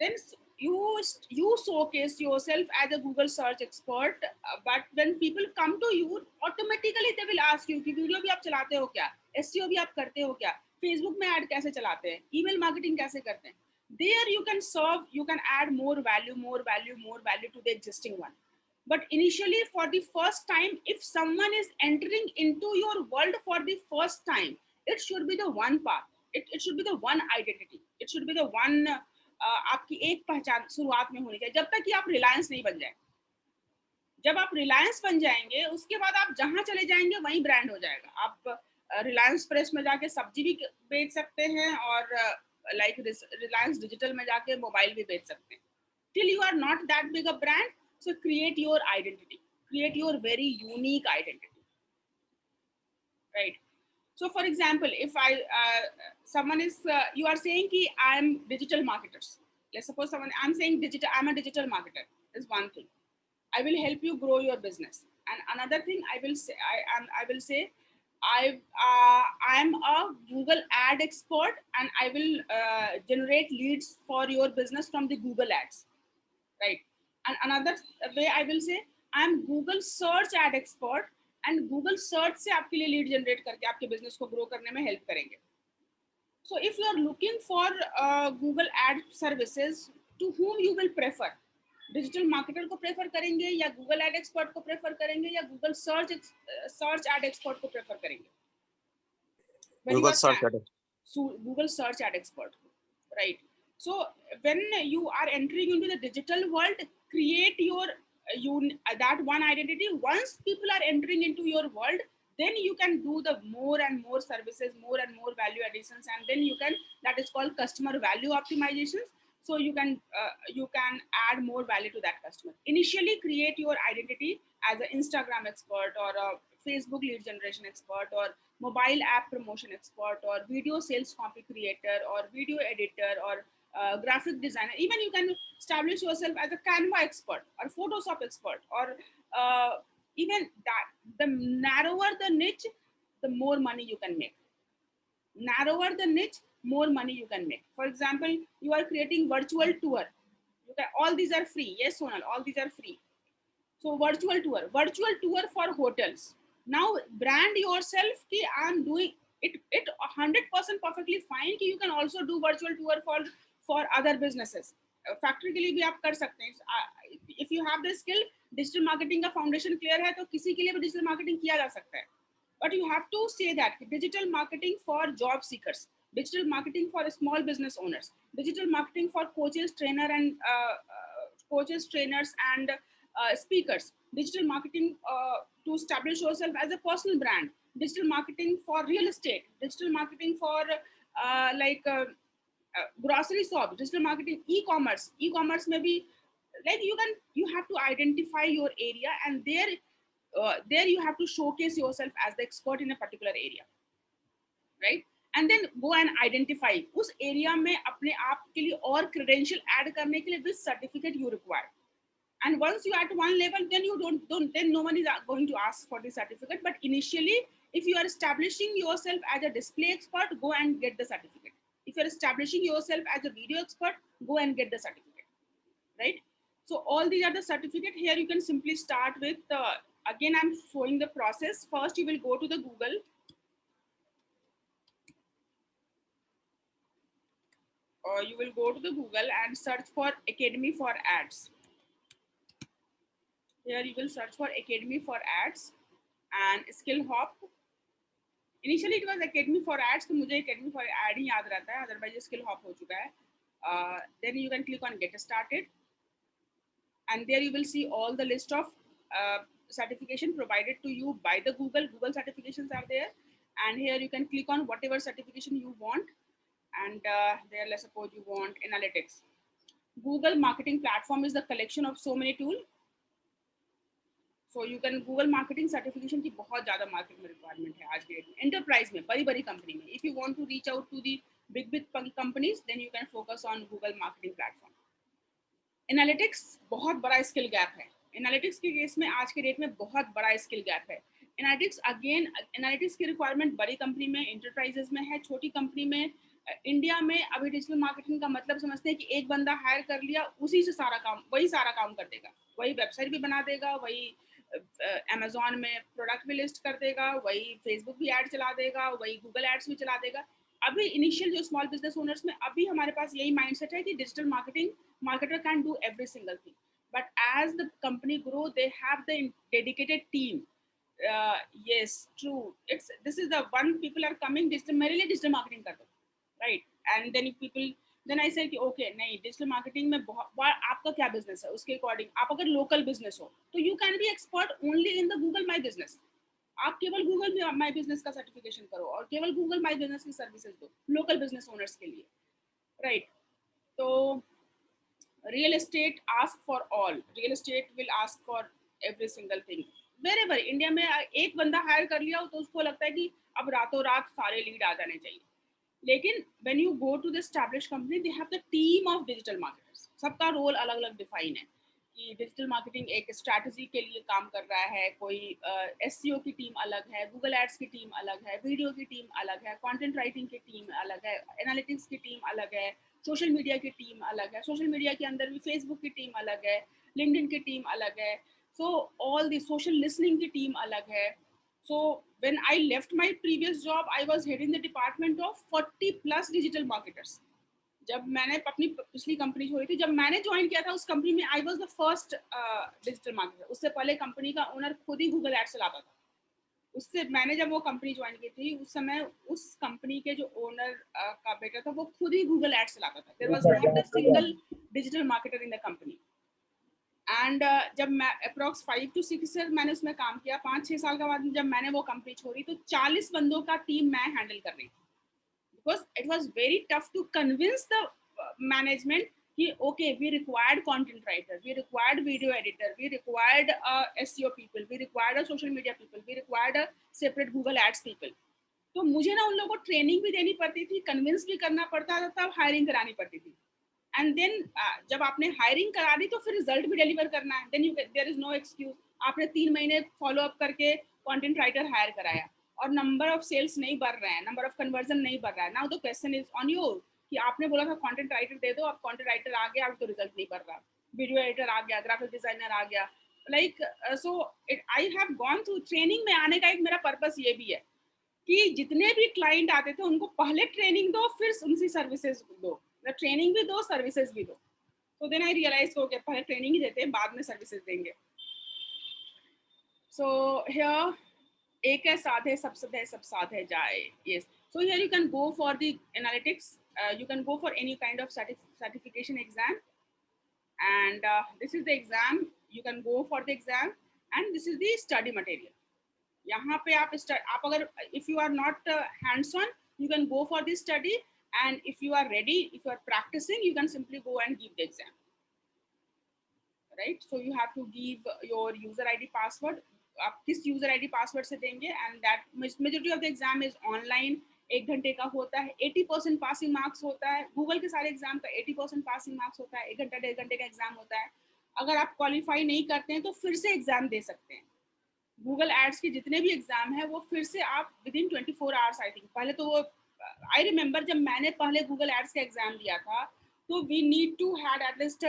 then you showcase yourself as a Google search expert, but when people come to you, automatically they will ask you कि video भी आप चलाते हो क्या, SEO भी आप करते हो क्या, फेसबुक में ऐड कैसे चलाते हैं, ईमेल मार्केटिंग कैसे करते हैं. There you can serve, you can add more value to the existing one. But initially, for the first time, if someone is entering into your world for the first time, it should be the one path, it should be the one identity, it should be the one आपकी एक पहचान शुरुआत में होनी चाहिए. जब तक कि आप रिलायंस नहीं बन जाए, जब आप रिलायंस बन जाएंगे उसके बाद आप जहां चले जाएंगे वहीं ब्रांड हो जाएगा. आप रिलायंस फ्रेश में जाके सब्जी भी बेच सकते हैं और लाइक रिलायंस डिजिटल में जाके मोबाइल भी बेच सकते हैं. Till you are not that big a brand, so create your identity, create your very unique identity, right? So for example, if someone is you are saying ki I am digital marketers, let's suppose someone, I'm saying digital, I'm a digital marketer, is one thing. I will help you grow your business. And another thing I will say, I will say I'm a Google ad expert and I will generate leads for your business from the Google ads, right? And another way I will say I'm Google search ad expert and Google search से आपके लिए lead generate करके आपके business को grow करने में help करेंगे. So if you are looking for Google ad services, to whom you will prefer? Digital marketer को प्रेफर करेंगे या गूगल एड एक्सपर्ट को प्रेफर करेंगे या गूगल सर्च एड एक्सपर्ट को प्रेफर करेंगे? Google search add expert, right? So when you are entering into the digital world, create your that one identity. Once people are entering into your world, then you can do the more and more services, more and more value additions, and then you can, that is called customer value optimizations. So you can add more value to that customer. Initially create your identity as an Instagram expert or a Facebook lead generation expert or mobile app promotion expert or video sales copy creator or video editor or graphic designer. Even you can establish yourself as a Canva expert or Photoshop expert, or even that. The narrower the niche, the more money you can make. Narrower the niche, more money you can make. For example, you are creating virtual tour. All these are free. Yes, Sonal, all these are free. So virtual tour for hotels. Now brand yourself ki I'm doing it 100% perfectly fine कि you can also do virtual tour for other businesses. Factory के लिए भी आप कर सकते हैं. If you have the skill, digital marketing का foundation clear है तो किसी के लिए भी डिजिटल मार्केटिंग किया जा सकता है. But you have to say that digital marketing for job seekers, digital marketing for small business owners, digital marketing for coaches, trainers, and speakers, digital marketing to establish yourself as a personal brand, digital marketing for real estate, digital marketing for grocery shop, digital marketing, e-commerce. E-commerce may be like you have to identify your area, and there you have to showcase yourself as the expert in a particular area, right? And then go and identify उस area में अपने आप के लिए और credential add करने के लिए which certificate you require. And once you are at one level, then you don't then no one is going to ask for the certificate. But initially, if you are establishing yourself as a display expert, go and get the certificate. If you are establishing yourself as a video expert, go and get the certificate, right? So all these are the certificate. Here you can simply start with again I'm showing the process. First you will go to the Google. Or you will go to the Google and search for Academy for Ads. Here you will search for Academy for Ads and Skill Hop. Initially it was Academy for Ads, तो मुझे Academy for Ad ही याद रहता है, otherwise Skill Hop हो चुका है. Then you can click on Get Started, and there you will see all the list of certification provided to you by the Google. Google certifications are there, and here you can click on whatever certification you want. And there, let's suppose you want analytics. Google Marketing Platform is the collection of so many tools. So you can Google Marketing certification की बहुत ज़्यादा market में requirement है आज के date में. Enterprise में, बड़ी बड़ी कंपनी में, if you want to reach out to the big companies, then you can focus on Google Marketing Platform. Analytics बहुत बड़ा स्किल गैप है. एनालिटिक्स के केस में आज के डेट में बहुत बड़ा स्किल गैप है. एनालिटिक्स की रिक्वायरमेंट बड़ी कंपनी में, एंटरप्राइजेस में है, छोटी कंपनी में इंडिया में अभी डिजिटल मार्केटिंग का मतलब समझते हैं कि एक बंदा हायर कर लिया, उसी से सारा काम, वही सारा काम कर देगा, वही वेबसाइट भी बना देगा, वही अमेजोन में प्रोडक्ट भी लिस्ट कर देगा, वही फेसबुक भी ऐड चला देगा, वही गूगल एड्स भी चला देगा। अभी इनिशियल जो स्मॉल बिजनेस ओनर्स में अभी हमारे पास यही माइंडसेट है कि digital marketing marketer can do every single thing, but as the company grow they have the dedicated team. yes, true, it's this is the one people are coming digital, मेरे लिए digital marketing कर दो, right? And then people, then I say कि okay नहीं, digital marketing में बहुत आपका क्या बिजनेस है उसके अकॉर्डिंग, आप अगर लोकल बिजनेस हो तो you can be expert only in the Google my business. आप केवल गूगल माई बिजनेस का सर्टिफिकेशन करो और केवल गूगल माई बिजनेस की सर्विसेज दो लोकल बिजनेस ओनर्स के लिए, राइट? तो real estate ask for all, real estate will ask for every single thing wherever. India में एक बंदा हायर कर लिया तो उसको लगता है कि अब रातों रात सारे लीड आ जाने चाहिए, लेकिन when you go to the established company they have the team of digital marketers, सबका रोल अलग अलग डिफाइन है कि डिजिटल मार्केटिंग एक स्ट्रैटेजी के लिए काम कर रहा है, कोई एसईओ की टीम अलग है, गूगल एड्स की टीम अलग है, वीडियो की टीम अलग है, कंटेंट राइटिंग की टीम अलग है, एनालिटिक्स की टीम अलग है, सोशल मीडिया की टीम अलग है, सोशल मीडिया के अंदर भी फेसबुक की टीम अलग है, लिंक्डइन की टीम अलग है, so all the social listening की टीम अलग है। So when I left my previous job, I was heading the department of 40 plus digital marketers. जब मैंने अपनी पिछली कंपनी छोड़ी थी, जब मैंने ज्वाइन किया था उस कंपनी में, I was the first digital marketer. उससे पहले कंपनी का ओनर खुद ही गूगल एड्स चलाता था। उससे मैंने जब वो कंपनी ज्वाइन की थी उस समय उस कंपनी के जो ओनर का बेटा था वो खुद ही गूगल एड्स चलाता था। There was not a single digital marketer in the company. And जब मैं अप्रॉक्स 5 to 6 ईयर मैंने उसमें काम किया, 5-6 साल के बाद जब मैंने वो कंपनी छोड़ी तो 40 बंदों का टीम मैं हैंडल कर रही थी, because it was very tough to convince the management कि okay we required content writer, we required video editor, we required SEO people, we required a social media people, we required a separate Google ads people. तो मुझे ना उन लोगों को training भी देनी पड़ती थी, कन्विंस भी करना पड़ता था, तब हायरिंग करानी पड़ती थी। एंड देन जब आपने हायरिंग करा दी तो फिर रिजल्ट भी डिलीवर करना है, then you there is no excuse. आपने 3 महीने फॉलो अप करके कंटेंट राइटर हायर कराया और नंबर ऑफ सेल्स नहीं बढ़ रहे हैं, नंबर ऑफ कन्वर्जन नहीं बढ़ रहा है, now the question is on you कि आपने बोला था कंटेंट राइटर दे दो, अब कंटेंट राइटर आ गया, अब तो रिजल्ट नहीं बढ़ रहा, वीडियो एडिटर आ गया, ग्राफिक डिजाइनर आ गया, like so it I have gone through. Training में आने का एक मेरा पर्पस ये भी है कि जितने भी क्लाइंट आते थे उनको पहले ट्रेनिंग दो, फिर उनसी सर्विसेज दो, ट्रेनिंग भी दो, सर्विसेज भी दो। तो देन आई रियलाइज हो गया पहले ट्रेनिंग ही देते हैं, बाद में सर्विसेज देंगे। सो हियर एक है साधे सब सधे सब साधे जाए, yes. So here you can go for the analytics, you can go for any kind of certification exam, and this is the exam, you can go for the exam, and this is the study material. यहाँ पे आप अगर if you are not hands on, you can go for this study, and if you are ready, if you are practicing, you can simply go and give the exam, right? So you have to give your user ID password, आप किस user ID password से देंगे, and that majority of the exam is online, 1 घंटे का होता है, 80% passing marks होता है। गूगल के सारे एग्जाम का 80% पासिंग मार्क्स होता है, 1 घंटा 1.5 घंटे का एग्जाम होता है। अगर आप क्वालिफाई नहीं करते हैं तो फिर से एग्जाम दे सकते हैं। गूगल एड्स के जितने भी एग्जाम है वो फिर से आप with in 24 hours, I think पहले तो वो आई रिमेम्बर जब मैंने पहले गूगल एड्स का एग्जाम दिया था तो we need to had at least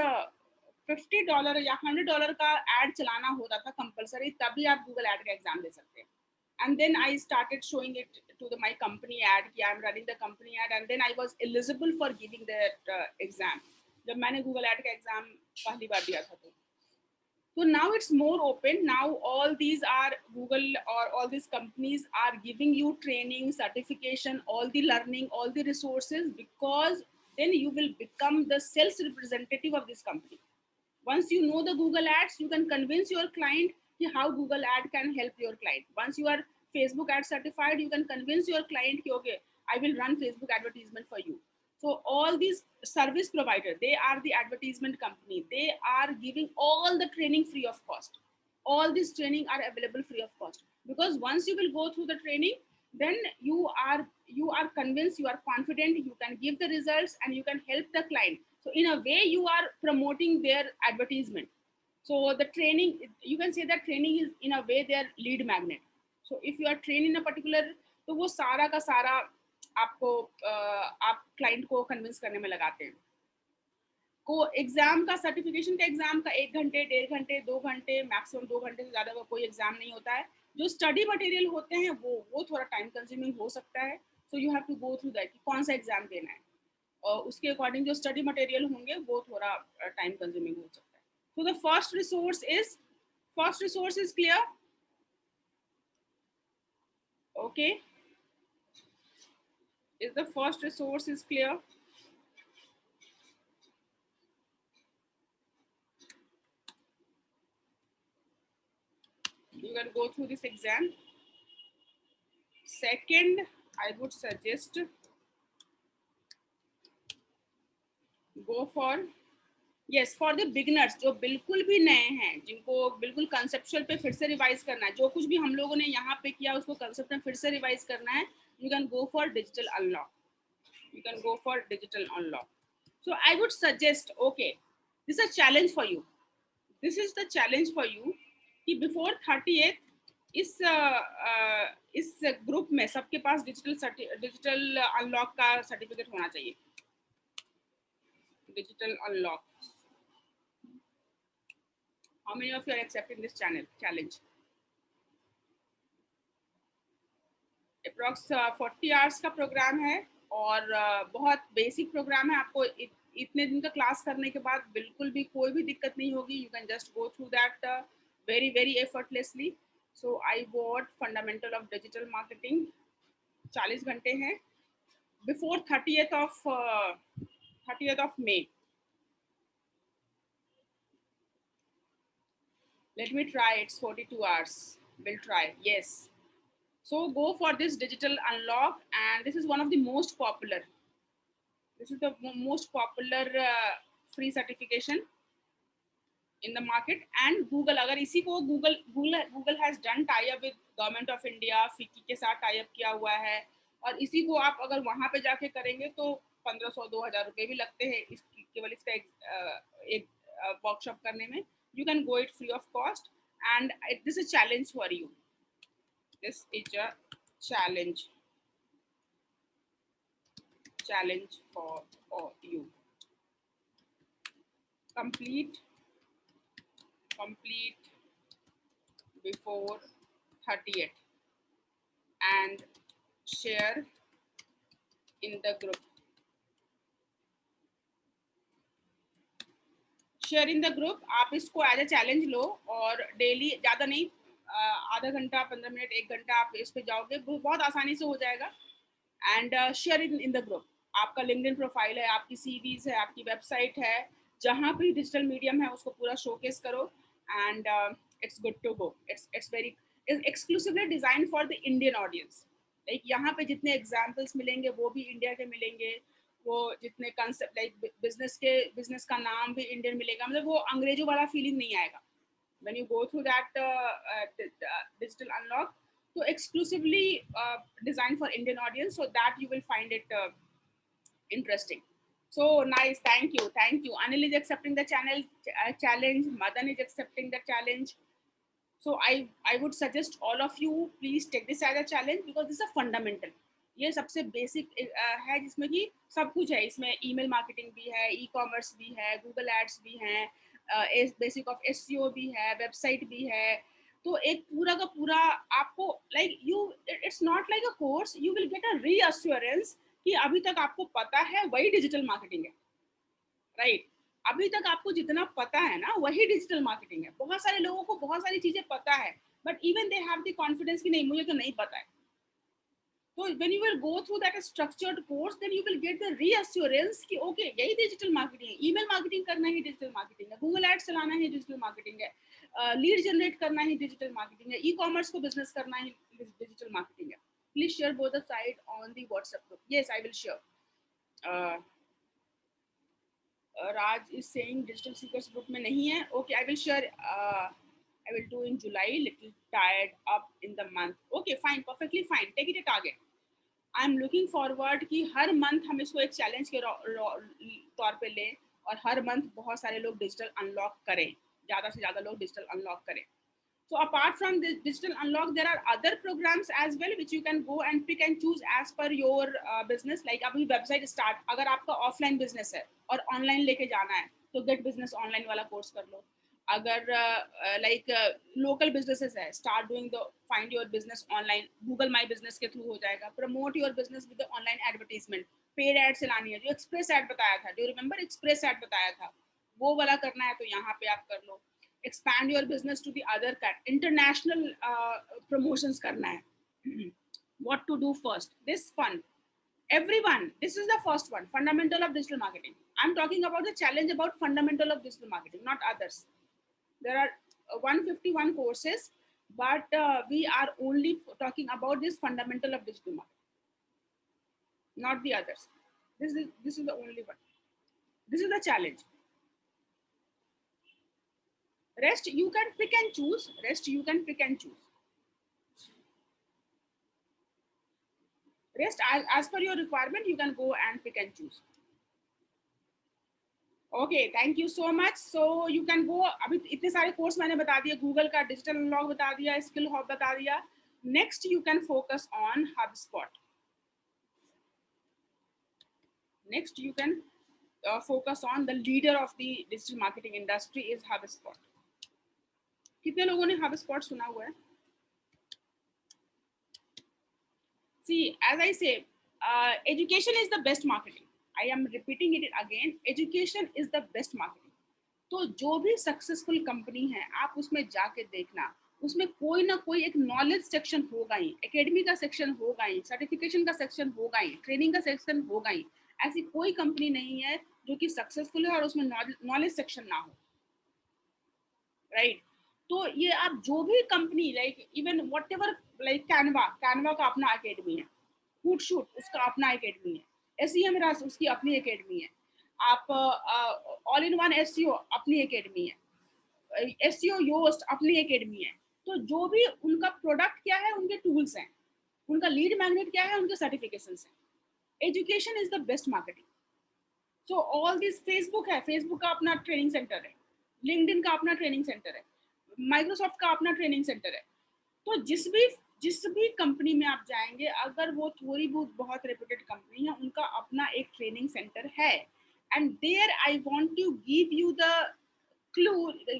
$50 या $100 का एड चलाना होता था कंपलसरी, तभी आप गूगल एड का एग्जाम दे सकते हैं। And then I started showing it to the my company ad कि I am running the company ad, and then I was eligible for giving that exam, जब मैंने गूगल एड का exam पहली बार दिया था तो। So now it's more open. Now all these are Google or all these companies are giving you training, certification, all the learning, all the resources, because then you will become the sales representative of this company. Once you know the Google ads, you can convince your client how Google ad can help your client. Once you are Facebook ad certified, you can convince your client okay, I will run Facebook advertisement for you. So all these service provider, they are the advertisement company, they are giving all the training free of cost. All this training are available free of cost, because once you will go through the training, then you are convinced, you are confident, you can give the results and you can help the client. So in a way you are promoting their advertisement. So the training, you can say that training is in a way their lead magnet. So if you are trained in a particular, तो वो सारा का सारा आपको आप client को convince करने में लगाते हैं। को एग्जाम का, सर्टिफिकेशन का एग्जाम का 1 घंटे, 1.5 घंटे, 2 घंटे, मैक्सिमम 2 घंटे से ज़्यादा का कोई एग्जाम नहीं होता है। जो स्टडी मटेरियल होते हैं वो थोड़ा टाइम कंज्यूमिंग हो सकता है। So you have to go through that, कौन सा एग्जाम देना है, और उसके अकॉर्डिंग जो स्टडी मटेरियल होंगे वो थोड़ा टाइम कंज्यूमिंग हो सकता है। So the first resource is clear? Okay, is the first resource is clear? You can go through this exam. Second, I would suggest go for, yes, for the beginners जो बिल्कुल भी नए हैं, जिनको बिल्कुल कंसेप्चुअल पे फिर से रिवाइज करना है, जो कुछ भी हम लोगों ने यहाँ पे किया उसको कंसेप्ट में फिर से रिवाइज करना है, you can go for digital unlock. You can go for digital unlock. So I would suggest, okay, this is a challenge for you. This is the challenge for you कि before 30th इस group में सबके पास digital unlock का certificate होना चाहिए। Digital unlock, how many of you are accepting this challenge? Approx 40 hours का programme है और बहुत बेसिक प्रोग्राम है। आपको इतने दिन का क्लास करने के बाद बिल्कुल भी कोई भी दिक्कत नहीं होगी। You can just go through that very very effortlessly. So I what fundamental of digital marketing, 40 घंटे हैं, before 30th of May. Let me try, it's 42 hours. We'll try, yes. So go for this digital unlock, and this is one of the most popular. This is the most popular free certification in the market. And Google, अगर इसी को Google has done tie up with Government of India, FICCI के साथ tie up किया हुआ है, और इसी को आप अगर वहाँ पे जाके करेंगे तो 1500-2000 रुपए भी लगते हैं केवल इसका एक वर्कशॉप करने में। You can go it free of cost, and this is a challenge for you. This is a challenge for you. Complete before 30th and share in the group. Share in the group, आप इसको as a challenge लो और daily, ज़्यादा नहीं, आधा घंटा, 15 minute, 1 घंटा आप इस पे जाओगे, बहुत आसानी से हो जाएगा। And share in the group. आपका लिंक्डइन प्रोफाइल है, आपकी सीवीज है, आपकी वेबसाइट है, जहाँ भी डिजिटल मीडियम है उसको पूरा शोकेस करो, and it's good to go. It's very exclusively design for the Indian audience. Like यहाँ पे जितने एग्जाम्पल्स मिलेंगे वो भी इंडिया के मिलेंगे, वो जितने कंसेप्ट लाइक बिजनेस का नाम भी इंडियन मिलेगा, मतलब वो अंग्रेजों वाला फीलिंग नहीं आएगा when you go through that digital unlock. So exclusively designed for Indian audience, so that you will find it interesting. So nice, thank you. Anil is accepting the challenge. Madan is accepting the challenge. So I would suggest all of you please take this as a challenge, because this is a fundamental. ये सबसे basic है, जिसमें कि सब कुछ है। इसमें email marketing भी है, ई कॉमर्स भी है, गूगल एड्स भी हैं, बेसिक ऑफ एसईओ भी है, वेबसाइट भी है। तो एक पूरा का पूरा आपको like it's not like a course, you will get a reassurance कि अभी तक आपको पता है वही डिजिटल मार्केटिंग है, राइट? अभी तक आपको जितना पता है ना वही डिजिटल मार्केटिंग है। बहुत सारे लोगों को बहुत सारी चीजें पता है, but even they have the confidence कि नहीं, मुझे तो नहीं पता है। So when you will go through that structured course, then you will get the reassurance कि okay, यही डिजिटल मार्केटिंग है, ईमेल मार्केटिंग करना ही डिजिटल मार्केटिंग है, गूगल एड्स चलाना ही डिजिटल मार्केटिंग है, लीड जनरेट करना ही डिजिटल मार्केटिंग है, ई कॉमर्स को बिजनेस करना ही डिजिटल मार्केटिंग है। Please share both the side on the WhatsApp group. Yes, I will share. Raj is saying digital seekers group में नहीं है. Okay, I will share. I will do in July. Little tied up in the month. Okay, fine, perfectly fine. Take it a target. I am looking forward कि हर month हम इसको एक challenge के तौर पे लें, और हर मंथ बहुत सारे लोग डिजिटल अनलॉक करें, ज़्यादा से ज़्यादा लोग डिजिटल अनलॉक करें। So apart from this digital unlock, there are other programs as well which you can go and pick and choose as per your business. Like अभी website start, अगर आपका offline business है और online लेके जाना है तो get business online वाला course कर लो. अगर local businesses है, start doing the find your business online. Google My Business के through हो जाएगा. Promote your business with the online advertisement. Paid ad चलानी है, जो express ad बताया था, do you remember express ad बताया था, वो वाला करना है तो यहाँ पे आप कर लो. Expand your business to the other international promotions karna hai. What to do first? This fun. Everyone, this is the first one, fundamental of digital marketing. I'm talking about the challenge about fundamental of digital marketing, not others. There are 151 courses, but we are only talking about this fundamental of digital marketing, not the others. This is the only one. This is the challenge. Rest you can pick and choose. Rest you can pick and choose. Rest as per your requirement, you can go and pick and choose. Okay, thank you so much. So you can go. अभी इतने सारे course मैंने बता दिए, Google का digital unlock बता दिया, skill hub बता दिया. Next you can focus on HubSpot. Next you can focus on the leader of the digital marketing industry is HubSpot. कितने लोगों ने HubSpot सुना हुआ है? See, as I say, education is the best marketing. I am repeating it again. Education is the best marketing. तो जो भी successful company है, आप उसमें जाके देखना, उसमें कोई ना कोई एक नॉलेज सेक्शन होगा ही, एकेडमी का सेक्शन होगा ही, सर्टिफिकेशन का सेक्शन होगा ही, ट्रेनिंग का सेक्शन होगा ही. ऐसी कोई कंपनी नहीं है जो कि सक्सेसफुल है और उसमें नॉलेज सेक्शन ना हो, राइट? तो ये आप जो भी company like even what ever like Canva का अपना एकेडमी है, फूड शूट उसका अपना एकेडमी है, SEM रास उसकी अपनी एकेडमी है, आप ऑल इन वन SEO अपनी एकेडमी है, SEO योस्ट अपनी एकेडमी है. तो जो भी उनका प्रोडक्ट क्या है, उनके टूल्स हैं, उनका लीड मैग्नेट क्या है, उनके सर्टिफिकेशंस हैं. Education is the best marketing. So all this Facebook है, फेसबुक का अपना ट्रेनिंग सेंटर है, लिंक्डइन का अपना ट्रेनिंग सेंटर है, माइक्रोसॉफ्ट का अपना ट्रेनिंग सेंटर है. तो जिस भी कंपनी में आप जाएंगे, अगर वो थोड़ी बहुत रेप्यूटेड कंपनी है, उनका अपना एक ट्रेनिंग सेंटर है. And there I want to give you the clue,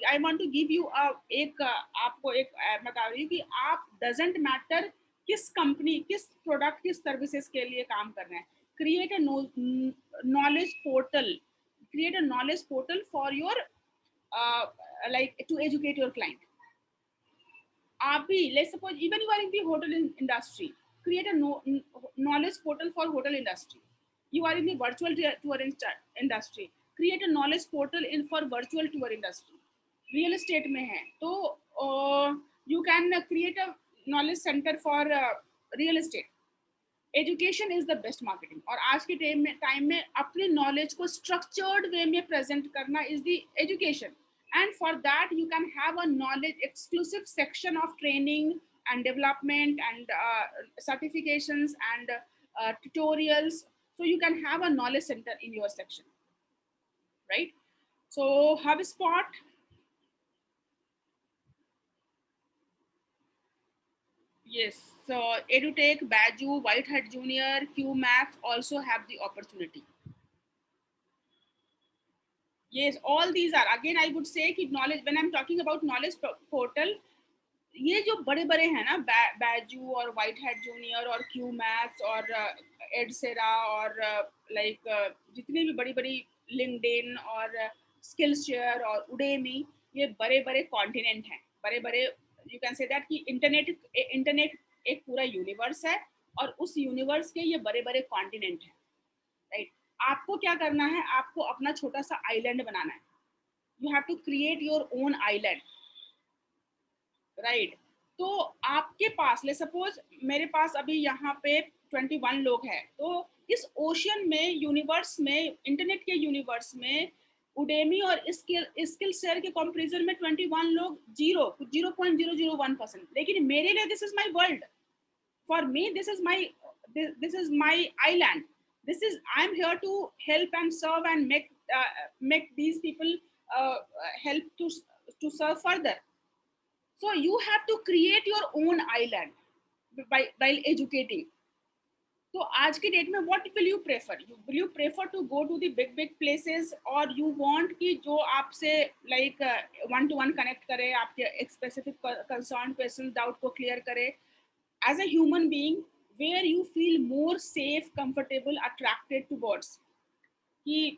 I want to give you आपको एक बता रही हूँ कि आप डजेंट मैटर किस कंपनी, किस प्रोडक्ट, किस सर्विसेज के लिए काम कर रहे हैं. Create a knowledge portal, create a knowledge portal for your like to educate your client. Let's suppose even you are in the hotel industry, create a knowledge portal for hotel industry. You are in the virtual tour industry, create a knowledge portal for virtual tour industry. Real estate में है तो you can create a knowledge center for real estate. Education is the best marketing. और आज के time में अपने knowledge को structured way में प्रेजेंट करना is the education. And for that you can have a knowledge exclusive section of training and development and certifications and tutorials. So you can have a knowledge center in your section, right? So HubSpot, yes. So EduTech, Baju, White Hat Junior, QMath also have the opportunity. Yes, all these are, again I would say कि knowledge, when I'm talking about knowledge portal, ये जो बड़े बड़े हैं ना, बैजू और white hat junior और Q maths और एडसेरा और लाइक जितनी भी बड़ी बड़ी लिंक्डइन और स्किल्स शेयर और उडेमी, ये बड़े बड़े कॉन्टिनेंट हैं, बड़े बड़े, यू कैन से दैट कि इंटरनेट एक पूरा यूनिवर्स है और उस यूनिवर्स के ये बड़े बड़े कॉन्टिनेंट हैं, राइट? आपको क्या करना है, आपको अपना छोटा सा आइलैंड बनाना है. You have to create your own island, right? तो आपके पास, ले सपोज मेरे पास अभी यहाँ पे 21 लोग हैं, तो इस ओशियन में, यूनिवर्स में, इंटरनेट के यूनिवर्स में उडेमी और स्किल शेयर के कंपैरिजन में 21 लोग 0.001%. लेकिन मेरे लिए this is my world. For me this is my island. This is, I am here to help and serve and make these people help to serve further. So you have to create your own island while educating. तो आज के date में what will you prefer? Will you prefer to go to the big big places, और you want कि जो आपसे like one to one connect करे, आपके एक स्पेसिफिक कंसर्न क्वेश्चन डाउट को क्लियर करे, as a human being where you feel more safe, comfortable, attracted towards, कि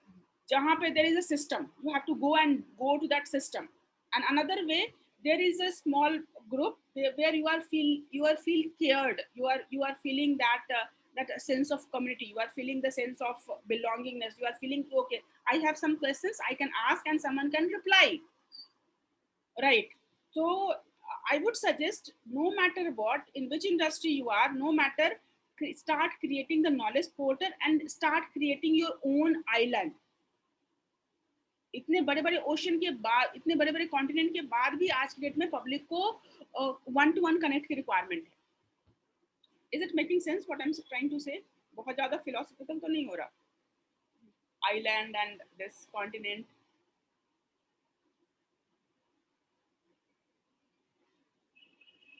जहाँ पे there is a system, you have to go and go to that system. And another way, there is a small group where you are feel cared, you are feeling that that sense of community, you are feeling the sense of belongingness, you are feeling okay, I have some questions I can ask and someone can reply, right? So I would suggest, no matter what, in which industry you are, no matter, start creating the knowledge portal and start creating your own island. इतने बड़े बड़े ocean के बाद, इतने बड़े बड़े continent के बाद भी आज की डेट में पब्लिक को वन टू वन कनेक्ट की रिक्वायरमेंट है. Is it making sense what I am trying to say? बहुत ज्यादा फिलोसफिकल तो नहीं हो रहा? Island and this continent,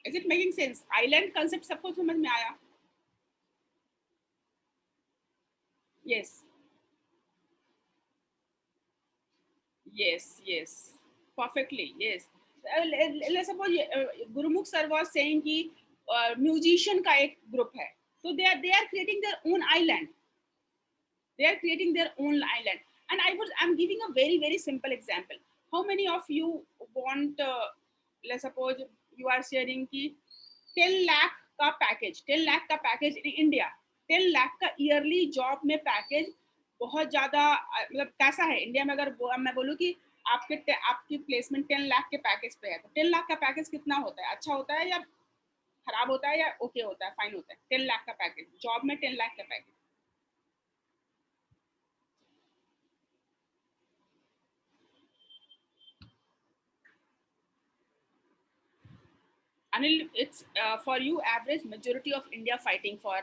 is it making sense? Island concept सबको समझ में आया? Yes yes yes perfectly, yes. Let's suppose Gurumukh sir was saying कि म्यूजिशियन का एक ग्रुप है, तो they are creating their own island, they are creating their own island. And I'm giving a very very simple example. How many of you want let's suppose you are sharing कि 10 lakh का package, 10 lakh का package in India, 10 lakh का yearly job में package बहुत ज्यादा, मतलब कैसा है इंडिया में? अगर मैं बोलूँ कि आपकी प्लेसमेंट 10 लाख के पैकेज पे है, तो 10 लाख का पैकेज कितना होता है? अच्छा होता है या खराब होता है या ओके होता है, फाइन होता है? 10 लाख का पैकेज, जॉब में 10 लाख का package. Anil, it's for you average majority of India fighting for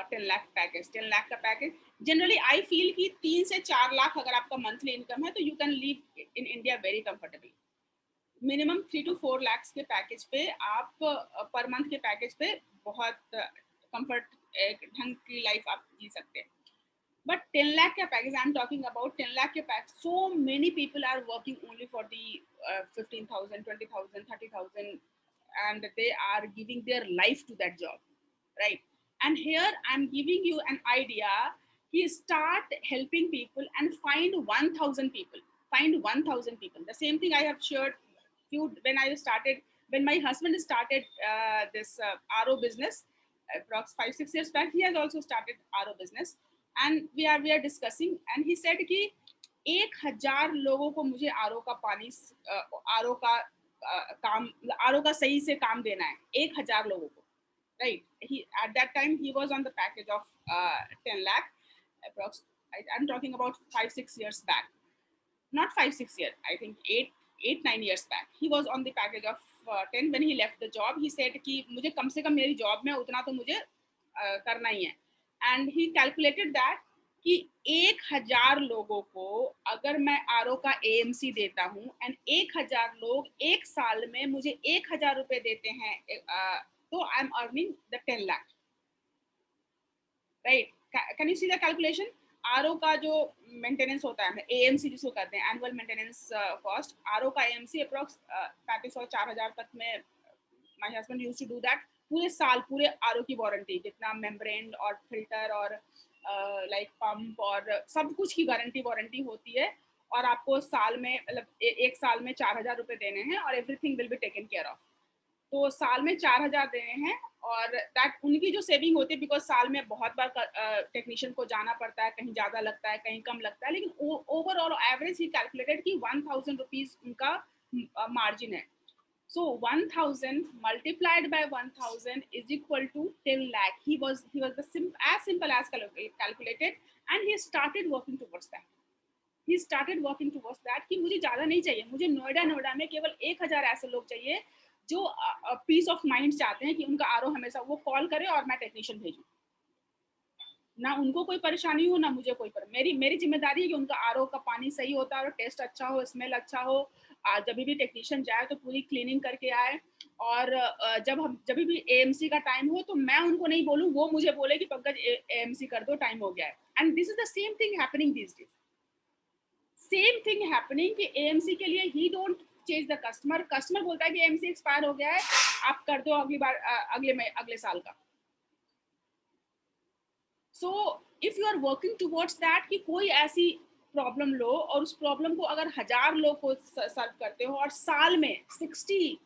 10 lakh package, 10 lakh का पैकेज. जनरली आई फील कि 3 से 4 लाख अगर आपका मंथली इनकम है तो you can live in India very comfortably. Minimum 3 to 4 lakh के पैकेज पे आप पर मंथ के पैकेज पे बहुत कंफर्ट, एक ढंग की लाइफ आप जी सकते हैं. But 10 lakh ka package, I'm talking about 10 lakh ka package. So many people are working only for the 15,000, 20,000, 30,000, and they are giving their life to that job, right? And here I'm giving you an idea. He start helping people and find 1,000 people. Find 1,000 people. The same thing I have shared few when I started. When my husband started this RO business, approx 5-6 years back, he has also started RO business. And we are discussing, and he said कि 1,000 लोगों को मुझे RO का पानी, RO का काम, RO का सही से काम देना है 1,000 लोगों को, right? He at that time he was on the package of 10 lakh approx. I'm talking about 5-6 years back, not 5-6 years, I think 8-9 years back. He was on the package of 10. When he left the job, he said कि मुझे कम से कम मेरी job में उतना तो मुझे करना ही है. And he calculated that कि 1,000 लोगों को अगर मैं आरओ का एएमसी देता हूँ एंड 1,000 लोग एक साल में मुझे 1,000 रुपए देते हैं, तो I am earning the 10 lakh, right? Can you see the calculation? RO का जो मेंटेनेंस होता है, एएमसी जिसको कहते हैं, एनुअल मेंटेनेंस कॉस्ट, आरओ का एएमसी अप्रोक्स 3,500 4,000 तक में my husband used to do that. पूरे साल पूरे आरओ की वारंटी, जितना मेम्ब्रेन और फिल्टर और लाइक पंप और सब कुछ की वारंटी होती है, और आपको साल में, मतलब एक साल में 4,000 रुपए देने हैं और everything will be taken care of. तो साल में 4,000 देने हैं, और दैट उनकी जो सेविंग होती है, बिकॉज साल में बहुत बार टेक्नीशियन को जाना पड़ता है, कहीं ज़्यादा लगता है कहीं कम लगता है, लेकिन ओवरऑल एवरेज ही कैलकुलेटेड कि 1,000 रुपीज़ उनका मार्जिन है. So 1,000 multiplied by 1,000 is equal to 10 lakh. He was as simple as calculated, and he started working towards that. He started working towards that कि मुझे ज़्यादा नहीं चाहिए, मुझे नोएडा में केवल 1,000 ऐसे लोग चाहिए जो पीस ऑफ माइंड चाहते हैं कि उनका आरओ हमेशा वो कॉल करे और मैं टेक्नीशियन भेजूँ, ना उनको कोई परेशानी हो ना मुझे कोई मेरी जिम्मेदारी है कि उनका आरओ का पानी सही होता है और टेस्ट अच्छा हो, स्मेल अच्छा हो, जब भी टेक्नीशियन जाए तो पूरी क्लीनिंग करके आए और जब भी एएमसी का टाइम हो तो मैं उनको नहीं बोलूं, वो मुझे बोले कि पंकज एएमसी कर दो, टाइम हो गया है। And this is the same thing happening this days, same thing happening कि एएमसी के लिए ही don't change the customer, customer बोलता है कि एएमसी एक्सपायर हो गया है, आप कर दो अगली बार, अगले साल का। So if you are working towards that कि कोई ऐसी प्रॉब्लम लो और उस प्रॉब्लम को अगर 1000 लोग को सर्व करते हो और साल में 60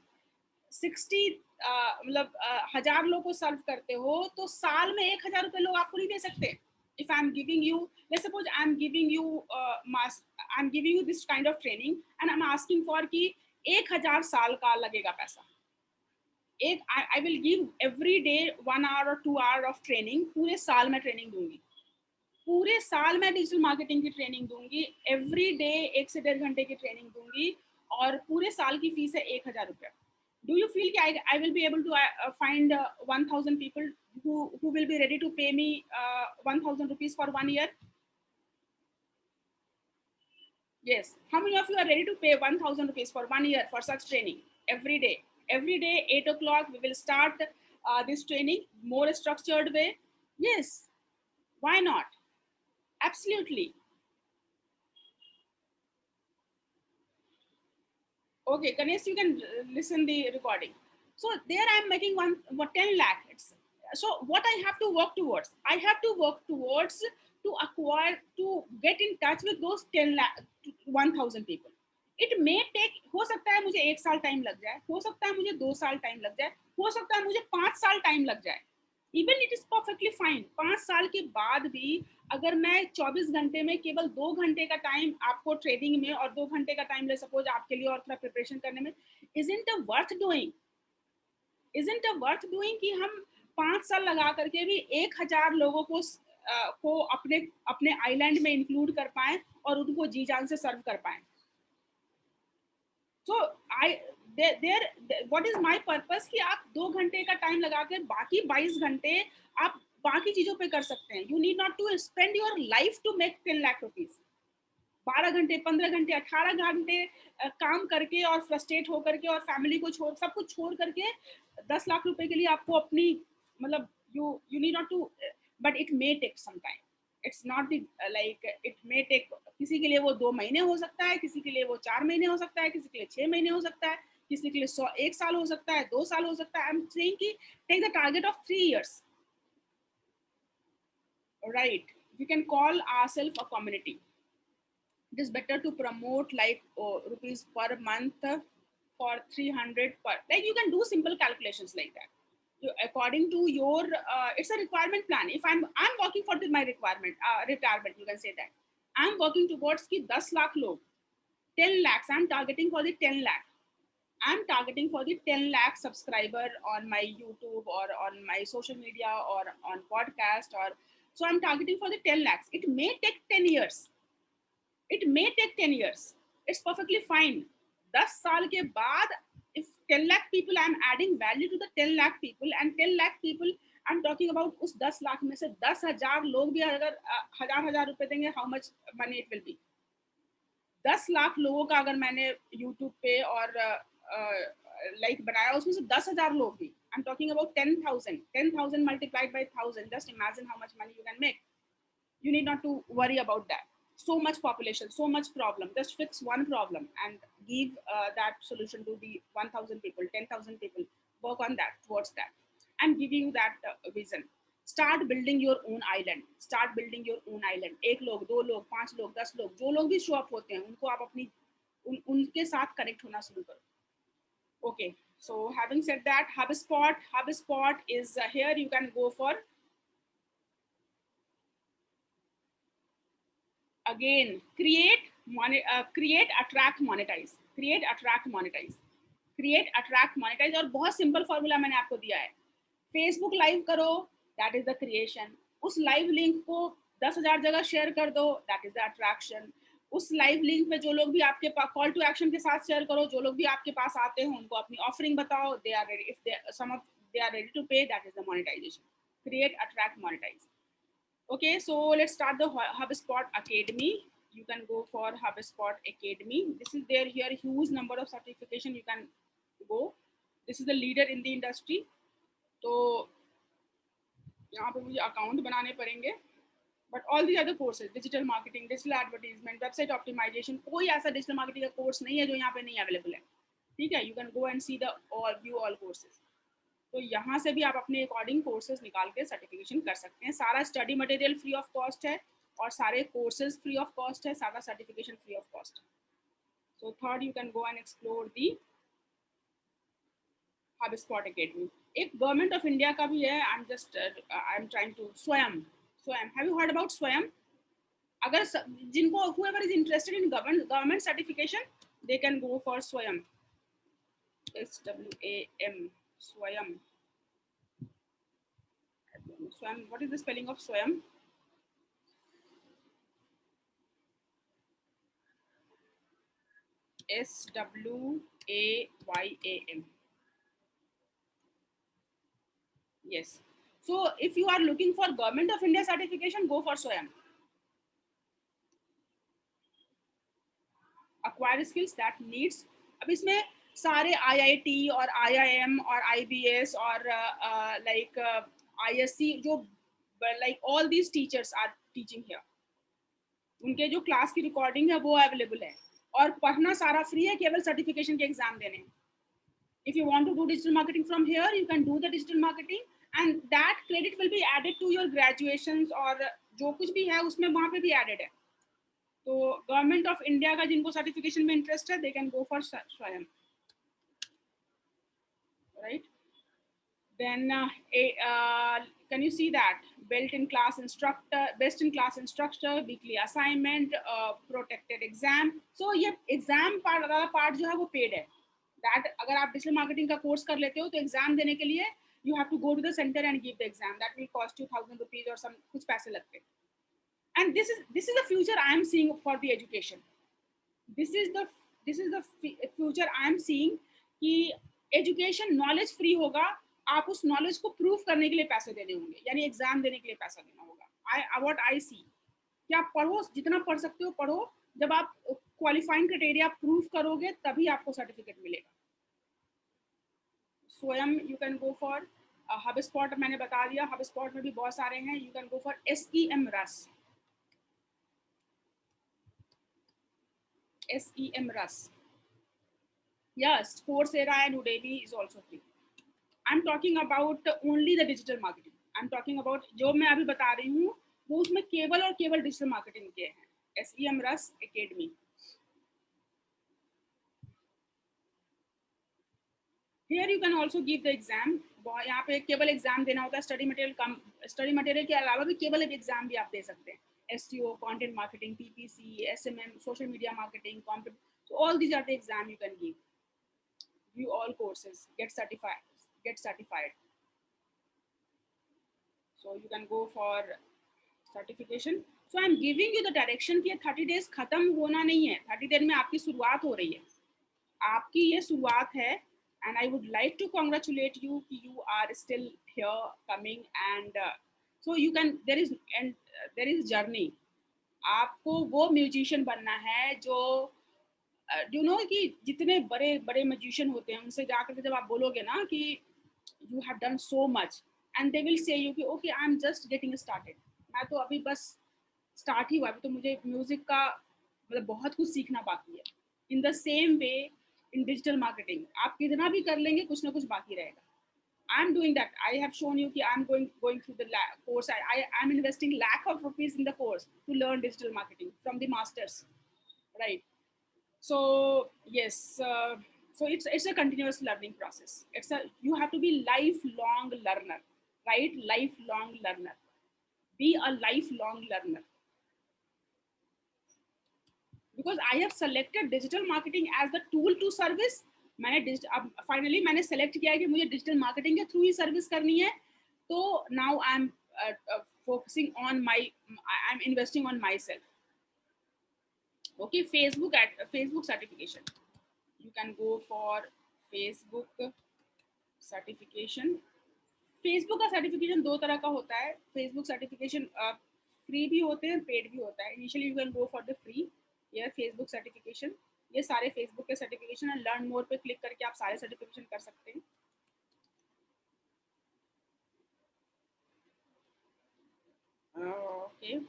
मतलब 1000 लोग को सर्व करते हो, तो साल में 1000 रुपए लोग आपको नहीं दे सकते। if I'm giving you, let's suppose I'm giving you I'm giving you this kind of training and I'm asking for कि 1000 साल का लगेगा पैसा। एक I will give every day 1 hour or 2 hour of training, पूरे साल में ट्रेनिंग दूंगी, पूरे साल में डिजिटल मार्केटिंग की ट्रेनिंग दूंगी, एवरी डे 1 से 1.5 घंटे की ट्रेनिंग दूंगी, और पूरे साल की फीस है 1000 रुपया। Do you feel that I will be able to find 1000 people who will be ready to pay me 1000 rupees for 1 year? Yes. How many of you are ready to pay 1000 rupees for 1 year for such training every day? Every day, 8 o'clock, we will start this training, more structured way. Yes. Why not? Absolutely. Okay, Ganesh, you can listen the recording. So there I am making 10 lakh. So what I have to work towards? I have to work towards to acquire, to get in touch with those 10 lakh, 1000 people. It may take, हो सकता है मुझे 1 साल time लग जाए, हो सकता है मुझे 2 साल टाइम लग जाए, हो सकता है मुझे 5 साल टाइम लग जाए। Even it is perfectly fine. 5 साल के बाद भी अगर मैं 24 घंटे में केवल 2 घंटे का टाइम आपको ट्रेडिंग में और 2 घंटे का टाइम ले सपोज आपके लिए और थोड़ा प्रिपरेशन करने में, isn't a worth doing, isn't a worth doing कि हम 5 साल लगा करके भी 1000 लोगों को अपने अपने आइलैंड में इंक्लूड कर पाए और उनको जी जान से सर्व कर पाए। So I there what is my purpose कि आप 2 घंटे का टाइम लगा कर बाकी 22 घंटे आप बाकी चीजों पे कर सकते हैं। You need not to spend your life to make 10 lakh rupees. 12 घंटे, 15 घंटे, 18 घंटे काम करके और फ्रस्ट्रेट होकर के और फैमिली को छोड़, सब कुछ छोड़ करके 10 लाख रुपए के लिए आपको अपनी, मतलब you need not to, but it may take some time. It's not like it may take, किसी के लिए वो 2 महीने हो सकता है, किसी के लिए वो 4 महीने हो सकता है, किसी के लिए 6 महीने हो सकता है, किसी के लिए 1 साल हो सकता है, 2 साल हो सकता है। आई एम सेइंग कि take the target of 3 years, right? We can call ourselves a community. It is better to promote like rupees per month for 300 per, like you can do simple calculations like that. So according to your it's a requirement plan. If I'm working for my retirement, you can say that I'm working towards ki 10 lakh log, 10 lakhs I'm targeting for the 10 lakh. I'm targeting for the 10 lakh subscriber on my YouTube or on my social media or on podcast, or so I'm targeting for the 10 lakhs. It may take 10 years, it may take 10 years. It's perfectly fine. 10 साल के बाद if 10 lakh people I'm adding value to the 10 lakh people, and 10 lakh people I'm talking about, उस 10 लाख में से 10,000 लोग भी अगर हजार रुपए देंगे, how much money it will be? 10 lakh लोगों का अगर मैंने YouTube पे और लाइक बनाया, उसमें से 10,000 लोग भी, I'm talking about 10,000, 10,000 multiplied by 1,000, just imagine how much money you can make. You need not to worry about that. So much population, so much problem, just fix one problem and give that solution to the 1000 people, 10,000 people. Work on that, towards that. I'm giving you that vision. Start building your own island. Start building your own island. 1 लोग, 2 लोग, 5 लोग, 10 लोग, जो लोग भी show up होते हैं उनको आप अपनी उनके साथ कनेक्ट होना शुरू करो। Okay, so having said that, HubSpot is here. You can go for, again, create, attract, monetize, create, attract, monetize, create, attract, monetize। और बहुत सिंपल फॉर्मूला मैंने आपको दिया है। फेसबुक लाइव करो, दैट इज द क्रिएशन। उस लाइव लिंक को 10,000 जगह शेयर कर दो, दैट इज द अट्रैक्शन। उस लाइव लिंक पे जो लोग भी आपके पास कॉल टू एक्शन के साथ शेयर करो, जो लोग भी आपके पास आते हैं उनको अपनी ऑफरिंग बताओ, they are ready, if they are ready to pay, that is the monetization. Create, attract, monetize. Okay, so let's start the HubSpot Academy. You can go for HubSpot Academy. This is there here, huge number of certification you can go. This is the leader in the industry. तो यहाँ पे मुझे account बनाने पड़ेंगे, but all the other courses, digital marketing, digital advertisement, website optimisation, कोई ऐसा digital marketing का course नहीं है जो यहाँ पे नहीं अवेलेबल है। ठीक है, you can go and see the all view all courses. तो यहाँ से भी आप अपने अकॉर्डिंग कोर्सेज निकाल के सर्टिफिकेशन कर सकते हैं। सारा study material free of cost है और सारे कोर्सेज फ्री ऑफ कॉस्ट है, सारा certification free of cost. So third, you can go and explore the HubSpot Academy। एक गवर्नमेंट ऑफ इंडिया का भी है, आई एम ट्राइंग टू स्वयं। स्वयं, हैव यू हर्ड अबाउट स्वयं? अगर जिनको whoever is interested in government certification, they can go for swayam, SWAM, swayam, swayam. What is the spelling of swayam? SWAYAM. Yes. So if you are looking for government of India certification, go for swayam. Acquire skills that needs। अब इसमें सारे IIT और IIM और IBS और like ISC, जो like all these teachers are teaching here, उनके जो class की रिकॉर्डिंग है वो अवेलेबल है, और पढ़ना सारा फ्री है, केवल सर्टिफिकेशन के एग्जाम देने। If you want to do digital marketing from here, you can do the digital marketing and that credit will be added to your graduations, और जो कुछ भी है उसमें वहाँ पे भी एडेड है। तो गवर्नमेंट ऑफ इंडिया का जिनको सर्टिफिकेशन में इंटरेस्ट है, दे कैन गो फॉर स्वयं, right. Then can you see that built in class instructor, best in class instructor, weekly assignment, protected exam। So ये exam part जो है वो paid है। That अगर आप digital marketing का course कर लेते हो तो exam देने के लिए you have to go to the center and give the exam, that will cost you 1,000 rupees or some कुछ पैसे लगते हैं। And this is the future I am seeing for the education। this is the future I am seeing कि education knowledge free होगा, आप उस knowledge को prove करने के लिए पैसे देने होंगे, यानी एग्जाम देने के लिए पैसा देना होगा। व्हाट आई सी कि आप पढ़ो, जितना पढ़ सकते हो पढ़ो, जब आप क्वालिफाइंग क्राइटेरिया प्रूव करोगे तभी आपको सर्टिफिकेट मिलेगा। स्वयं you can go for HubSpot, मैंने बता दिया, HubSpot में भी बहुत सारे हैं। You can go for SEMrush, SEMrush। Yes, Coursera and Udemy is also free। I'm talking about only the digital marketing। I'm talking about जो मैं अभी बता रही हूँ वो उसमें केवल और केवल डिजिटल मार्केटिंग के हैं। SEMrush Academy। Here you can also give the exam। यहाँ पे केवल एग्जाम देना होता है, स्टडी मटेरियल के अलावा भी केवल एक एग्जाम भी आप दे सकते हैं। SEO, content marketing, PPC, SMM, social media marketing, so all these are the exam you can give। View all courses, get certified। So you can go for certification। So I'm giving you the direction कि 30 days खत्म होना नहीं है, 30 दिन में आपकी शुरुआत हो रही है, आपकी ये शुरुआत है। And I would like to congratulate you कि you are still here coming and so you can there is journey। आपको वो म्यूजिशियन बनना है जो you know कि जितने बड़े बड़े म्यूजिशियन होते हैं उनसे जाकर के जब आप बोलोगे ना कि you have done so much and they will say you कि okay I'm just getting started, मैं तो अभी बस स्टार्ट ही हुआ, अभी तो मुझे म्यूजिक का मतलब बहुत कुछ सीखना बाकी है। इन the same way in digital marketing आप कितना भी कर लेंगे, कुछ ना कुछ बाकी रहेगा। I am doing that। I have shown you कि I am going through the course। I am investing lakh of rupees in the course to learn digital marketing from the masters, right? So yes, so it's a continuous learning process। You have to be lifelong learner, right? Lifelong learner, be a lifelong learner। because I have selected digital marketing as the tool to service। मैंने अब finally मैंने select किया है कि मुझे digital marketing के through ही service करनी है। तो now I am focusing on my, I am investing on my self. Okay, Facebook certification, you can go for Facebook certification. Facebook का सर्टिफिकेशन दो तरह का होता है। फेसबुक सर्टिफिकेशन फ्री भी होते हैं, पेड भी होता है। Initially you can go for the free. ये फेसबुक सर्टिफिकेशन, ये सारे फेसबुक के सर्टिफिकेशन है। लर्न मोर पे क्लिक करके आप सारे सर्टिफिकेशन कर सकते हैं। Okay.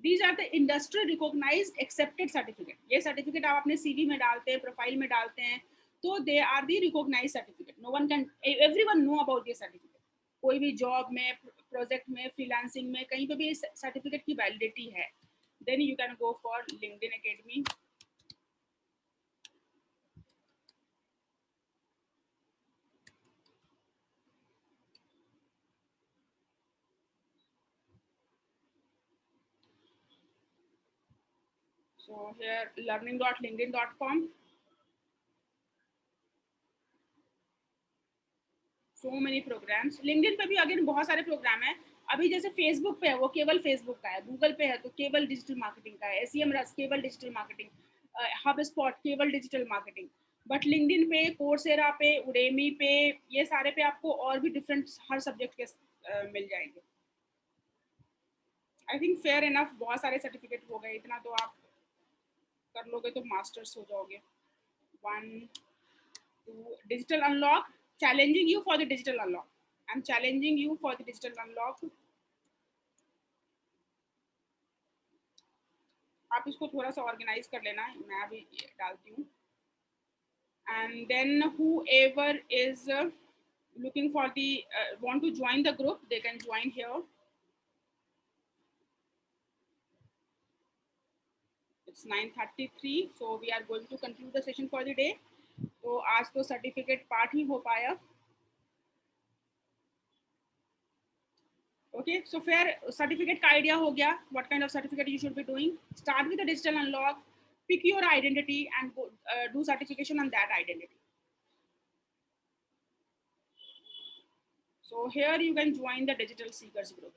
These are the industry recognized accepted certificate. ये certificate आप अपने CV में डालते हैं, प्रोफाइल में डालते हैं, तो they are the recognized certificate. No one can, everyone know about this certificate. कोई भी job में, प्रोजेक्ट में, फ्रीलांसिंग में, कहीं पे भी इस सर्टिफिकेट की वैलिडिटी है, then you can go for LinkedIn Academy. So here learning.linkedin.com. So many programmes LinkedIn पे भी अगेन बहुत सारे प्रोग्राम है. अभी जैसे फेसबुक पे है वो केवल फेसबुक का है, गूगल पे है तो केवल डिजिटल मार्केटिंग का है, एसीएम रस केवल डिजिटल मार्केटिंग, हब स्पॉट केवल डिजिटल मार्केटिंग. बट लिंक्डइन पे, कोर्सेरा पे, उडेमी पे, ये सारे पे आपको और भी डिफरेंट हर सब्जेक्ट के मिल जाएंगे. आई थिंक फेयर इनफ, बहुत सारे सर्टिफिकेट हो गए, इतना तो आप कर लोगे तो मास्टर्स हो जाओगे. 1 2 digital unlock, challenging you for the digital unlock. I'm challenging you for the digital unlock. आप इसको थोड़ा सा ऑर्गेनाइज कर लेना, मैं अभी डालती हूँ. And then whoever is looking for the want to join the group, they can join here. It's 9:33, so we are going to conclude the session for the day. तो आज तो सर्टिफिकेट पार्ट ही हो पाया. Okay, so fair certificate का idea हो गया. What kind of certificate you should be doing? Start with the digital unlock, pick your identity and go, do certification on that identity. So here you can join the digital seekers group.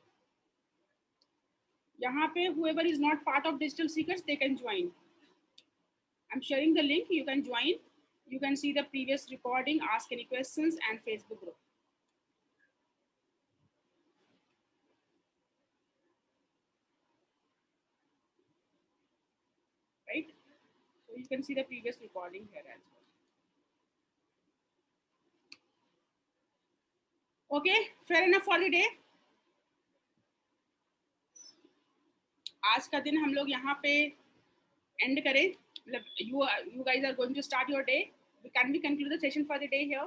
यहाँ पे whoever is not part of digital seekers, they can join. I'm sharing the link. You can join. You can see the previous recording, ask any questions, and Facebook group. Right? So you can see the previous recording here as well. Okay, fair enough for the day. आज का दिन हम लोग यहाँ पे end करें. You guys are going to start your day. Can we conclude the session for the day here?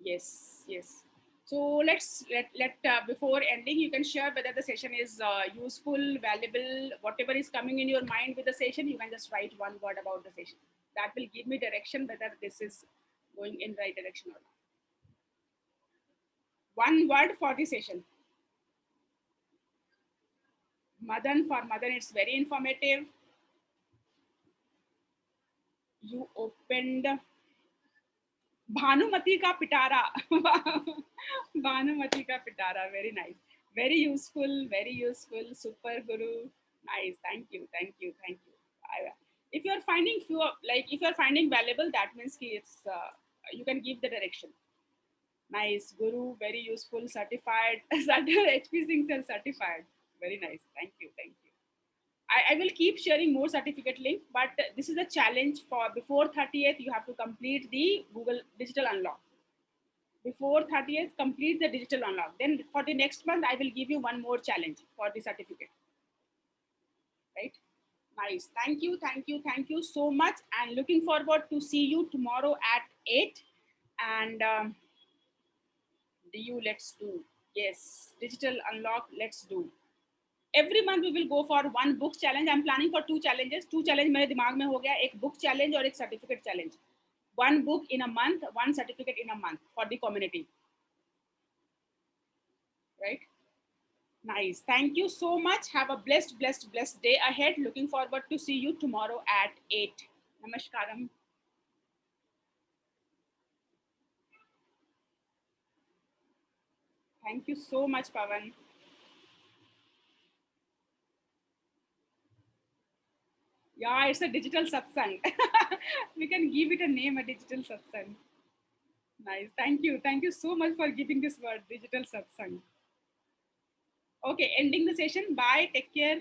Yes. So let before ending, you can share whether the session is useful, valuable, whatever is coming in your mind with the session. You can just write one word about the session. That will give me direction whether this is going in right direction or not. One word for the session. Madan, for Madan, it's very informative. You opened Bhanumati ka pitara. Bhanumati ka pitara. Very nice. Very useful. Very useful. Super Guru. Nice. Thank you. If you are finding if you are finding valuable, that means it's you can give the direction. Nice. Guru. Very useful. Certified. HP Singh Sir certified. Very nice. Thank you. I will keep sharing more certificate link, but this is a challenge for before 30th. You have to complete the Google Digital Unlock. Before 30th, complete the Digital Unlock. Then for the next month, I will give you one more challenge for the certificate. Right? Nice. Thank you so much. And looking forward to see you tomorrow at 8. And let's do. Yes, Digital Unlock, let's do. Every month we will go for one book challenge. I'm planning for 2 challenges. 2 challenge मेरे दिमाग में हो गया, एक book challenge और एक certificate challenge. One book in a month, one certificate in a month for the community. Right? Nice. Thank you so much. Have a blessed day ahead. Looking forward to see you tomorrow at 8. Namaskaram. Thank you so much, Pavan. Yeah, it's a digital satsang. We can give it a name, a digital satsang. Nice. Thank you. Thank you so much for giving this word, digital satsang. Okay, ending the session. Bye. Take care.